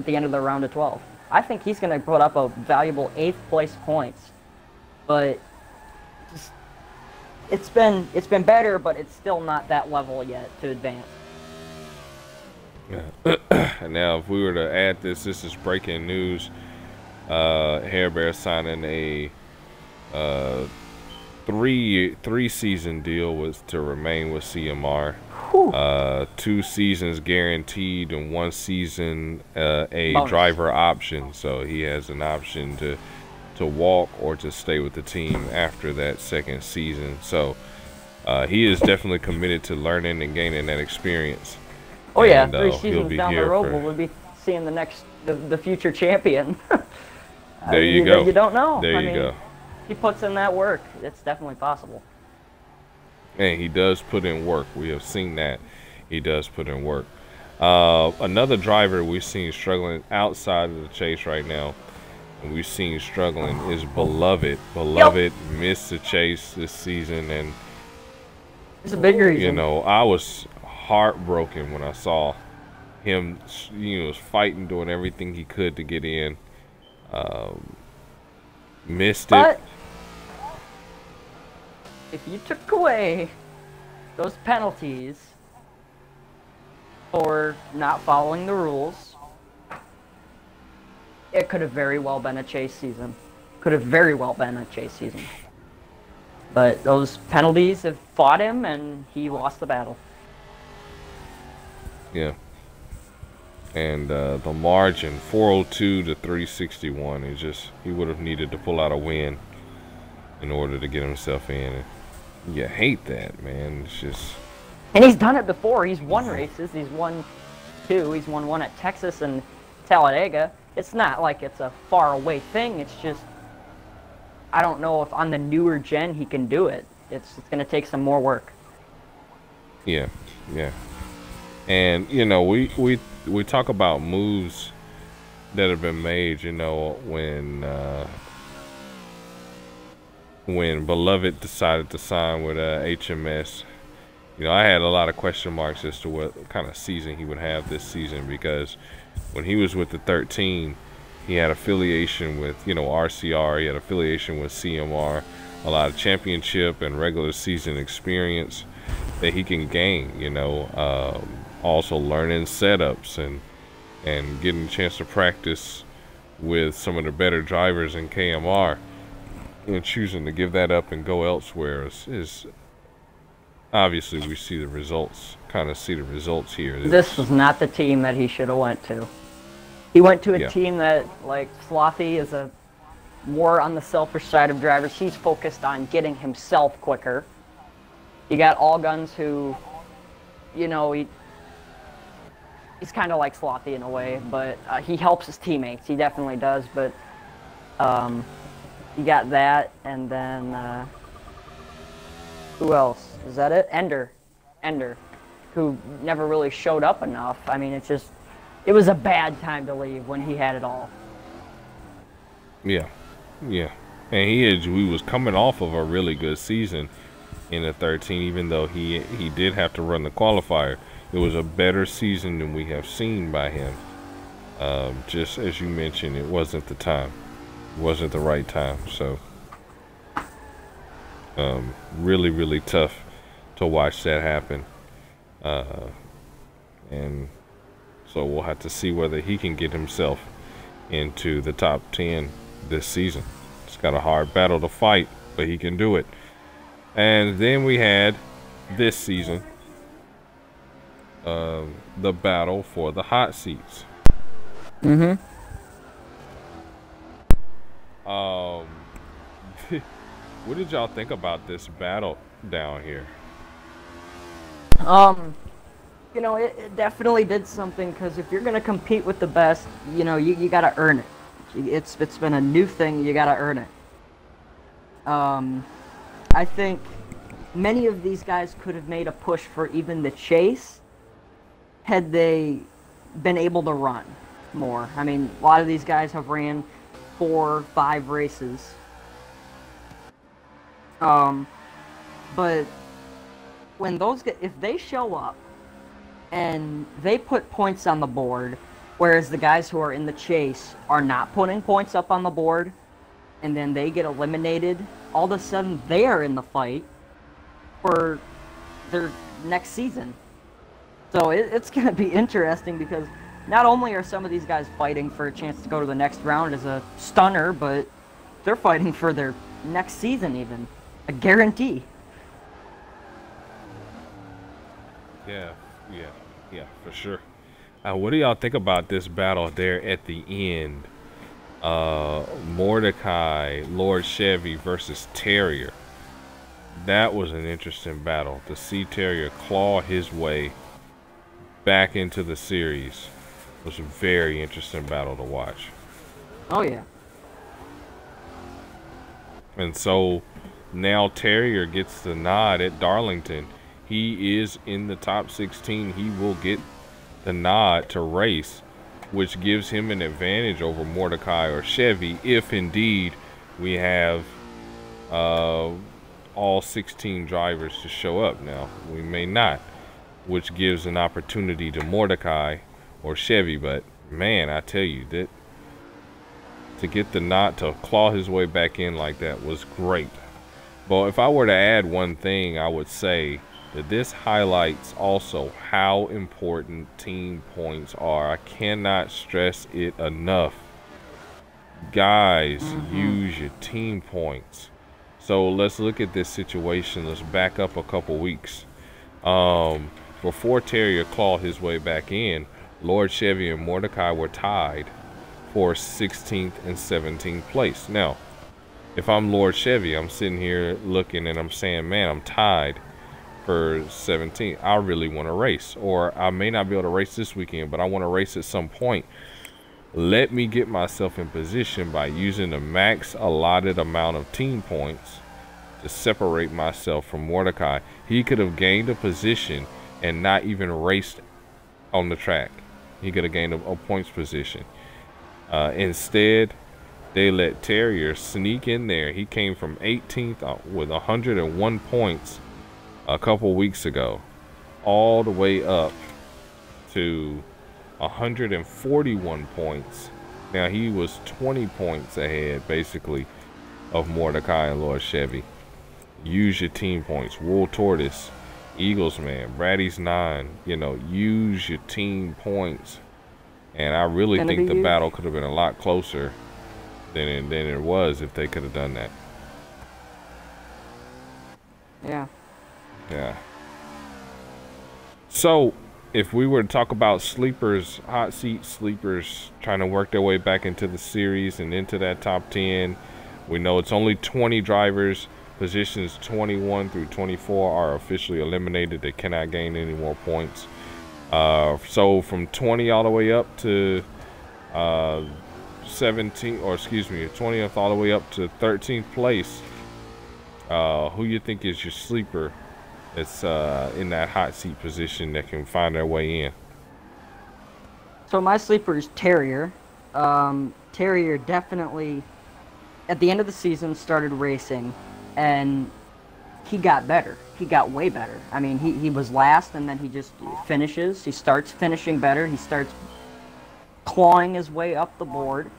the end of the round of 12. I think he's going to put up a valuable 8th place points. But just, it's been better, but it's still not that level yet to advance. Yeah. Now, if we were to add this is breaking news. Hair Bear signing a three season deal was to remain with KMR. 2 seasons guaranteed and 1 season a bonus driver option. So he has an option to walk or to stay with the team after that 2nd season. So he is definitely committed to learning and gaining that experience. Oh yeah, 3 seasons down the road we'll be seeing the future champion. There you go. You don't know. There you go. He puts in that work. It's definitely possible. And he does put in work. We have seen that. He does put in work. Another driver we've seen struggling outside of the chase right now, and we've seen struggling, is Beloved. Beloved missed the chase this season, and it's a big reason. You know, I was heartbroken when I saw him. You know, fighting, doing everything he could to get in. Missed it. If you took away those penalties for not following the rules, it could have very well been a chase season. But those penalties have fought him, and he lost the battle. Yeah. And the margin, 402 to 361, is just, he would have needed to pull out a win in order to get himself in. And you hate that, man. It's just... And he's done it before. He's won races. He's won 2. He's won 1 at Texas and Talladega. It's not like it's a far away thing. It's just, I don't know if on the newer gen he can do it. It's going to take some more work. Yeah, yeah. And, you know, we talk about moves that have been made, you know, when Beloved decided to sign with HMS. You know, I had a lot of question marks as to what kind of season he would have this season, because when he was with the 13, he had affiliation with, you know, RCR, he had affiliation with KMR, a lot of championship and regular season experience that he can gain, you know, also learning setups and getting a chance to practice with some of the better drivers in KMR, and choosing to give that up and go elsewhere is obviously we see the results, kind of see the results here. This was not the team that he should have went to. He went to a Yeah. team that, like, Slothy is a more on the selfish side of drivers. He's focused on getting himself quicker. You got All Guns who, you know, he's kind of like Slothy in a way, but he helps his teammates. He definitely does, but you got that, and then who else? Is that it? Ender, who never really showed up enough. I mean, it was a bad time to leave when he had it all. Yeah, yeah, and we was coming off of a really good season in the 13, even though he did have to run the qualifier. It was a better season than we have seen by him. Just as you mentioned, it wasn't the time. It wasn't the right time. So, really, really tough to watch that happen. And so we'll have to see whether he can get himself into the top 10 this season. It's got a hard battle to fight, but he can do it. And then we had this season, the battle for the hot seats. What did y'all think about this battle down here? You know, it definitely did something, because if you're going to compete with the best, you know, you got to earn it. It's been a new thing. You got to earn it. I think many of these guys could have made a push for even the chase had they been able to run more. I mean, a lot of these guys have ran 4, 5 races. But when those guys, if they show up and they put points on the board, whereas the guys who are in the chase are not putting points up on the board, and then they get eliminated, all of a sudden they are in the fight for their next season. So it's going to be interesting, because not only are some of these guys fighting for a chance to go to the next round as a stunner, but they're fighting for their next season even. A guarantee. Yeah, for sure. What do y'all think about this battle there at the end? Mordecai, Lord Chevy versus Terrier. That was an interesting battle. To see Terrier claw his way back into the series was a very interesting battle to watch. Oh, yeah. And so now Terrier gets the nod at Darlington. He is in the top 16. He will get the nod to race, which gives him an advantage over Mordecai or Chevy if indeed we have all 16 drivers to show up. Now, we may not, which gives an opportunity to Mordecai or Chevy. But man, I tell you, that to get the nod to claw his way back in like that was great. But if I were to add one thing, I would say that this highlights also how important team points are. I cannot stress it enough. Guys, use your team points. So let's look at this situation. Let's back up a couple weeks. Before Terrier clawed his way back in, Lord Chevy and Mordecai were tied for 16th and 17th place. Now, if I'm Lord Chevy, I'm sitting here looking and I'm saying, man, I'm tied for 17. I really want to race, or I may not be able to race this weekend, but I want to race at some point. Let me get myself in position by using the max allotted amount of team points to separate myself from Mordecai. He could have gained a position and not even raced on the track. He could have gained a points position. Instead, they let Terrier sneak in there. He came from 18th with 101 points a couple weeks ago, all the way up to 141 points. Now, he was 20 points ahead, basically, of Mordecai and Lord Chevy. Use your team points. Wool Tortoise, Eagles Man, Braddy's 9, you know, use your team points. And I really think the battle could have been a lot closer than it was if they could have done that. Yeah. Yeah. So, if we were to talk about sleepers, hot seat sleepers, trying to work their way back into the series and into that top 10, we know it's only 20 drivers. Positions 21 through 24 are officially eliminated. They cannot gain any more points. So from 20 all the way up to 17, or excuse me, 20th all the way up to 13th place, who you think is your sleeper that's in that hot seat position that can find their way in? So my sleeper is Terrier. Terrier definitely, at the end of the season, started racing, and he got better. He got way better. I mean, he was last, and then he just finishes. He starts finishing better. He starts clawing his way up the board.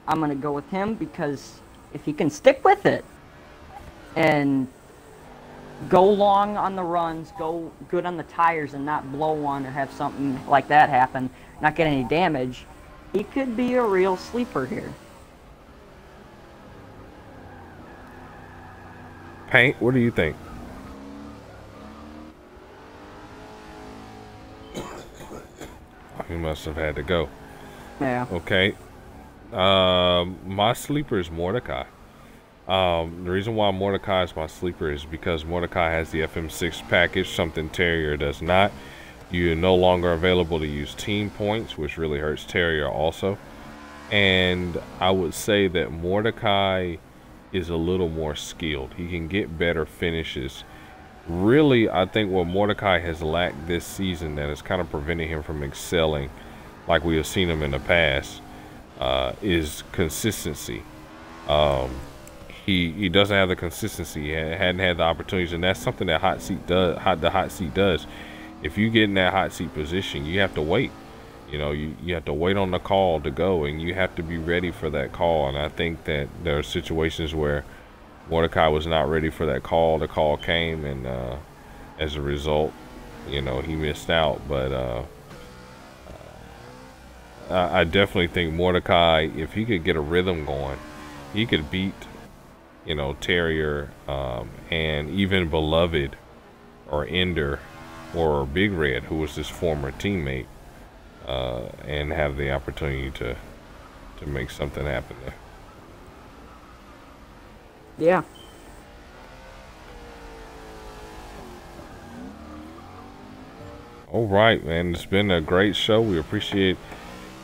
I'm going to go with him because if he can stick with it and go long on the runs, go good on the tires and not blow one or have something like that happen, not get any damage, he could be a real sleeper here. Paint, what do you think? He must have had to go. Yeah. Okay. My sleeper is Mordecai. The reason why Mordecai is my sleeper is because Mordecai has the FM6 package, something Terrier does not. You're no longer available to use team points, which really hurts Terrier also. And I would say that Mordecai is a little more skilled. He can get better finishes. Really, I think what Mordecai has lacked this season that is kind of preventing him from excelling like we have seen him in the past is consistency. He doesn't have the consistency. He hadn't had the opportunities, and that's something that the hot seat does. If you get in that hot seat position, you have to wait. You know, you have to wait on the call to go, and you have to be ready for that call. And I think that there are situations where Mordecai was not ready for that call. The call came, and as a result, you know, he missed out. But I definitely think Mordecai, if he could get a rhythm going, he could beat, you know, Terrier and even Beloved or Ender or Big Red, who was his former teammate, and have the opportunity to make something happen there. Yeah. All right, man. It's been a great show. We appreciate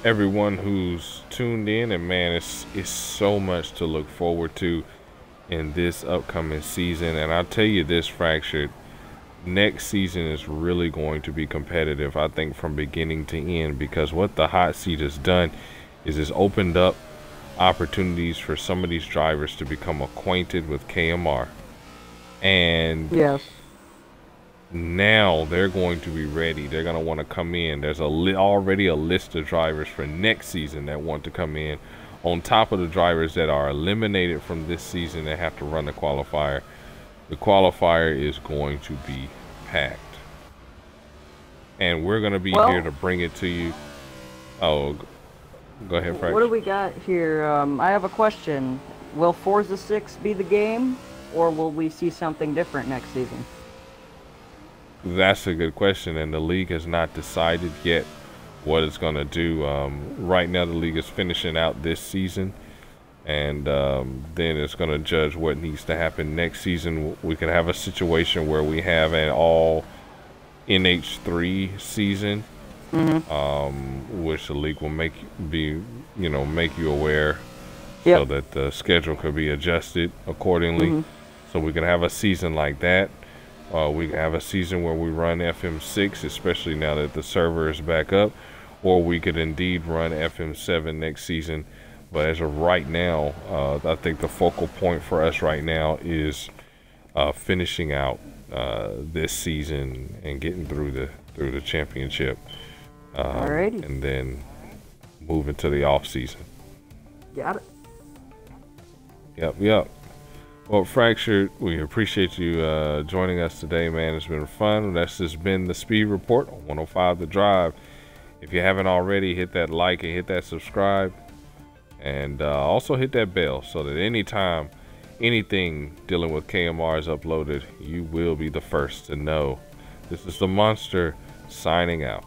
everyone who's tuned in, and man, it's so much to look forward to in this upcoming season. And I'll tell you this, Fractured, next season is really going to be competitive, I think, from beginning to end, because what the hot seat has done is it's opened up opportunities for some of these drivers to become acquainted with KMR, and Yes. now they're going to be ready. They're going to want to come in. There's already a list of drivers for next season that want to come in, on top of the drivers that are eliminated from this season that have to run the qualifier. The qualifier is going to be packed, and we're going to be here to bring it to you. Oh, go ahead, Frank. What do we got here? I have a question. Will Forza 6 be the game, or will we see something different next season? That's a good question, and the league has not decided yet what it's going to do. Right now, the league is finishing out this season, and then it's going to judge what needs to happen next season. We could have a situation where we have an all NH3 season, which the league will make you aware, so that the schedule could be adjusted accordingly. So we could have a season like that. We can have a season where we run FM6, especially now that the server is back up, or we could indeed run FM7 next season. But as of right now, I think the focal point for us right now is finishing out this season and getting through the championship, Alrighty. and then moving to the off season. Got it. Yep. Well, Fractured, we appreciate you joining us today, man. It's been fun. That's just been the Speed Report on 105 The Drive. If you haven't already, hit that like and hit that subscribe, and also hit that bell so that anytime anything dealing with KMR is uploaded, you will be the first to know. This is the Monster signing out.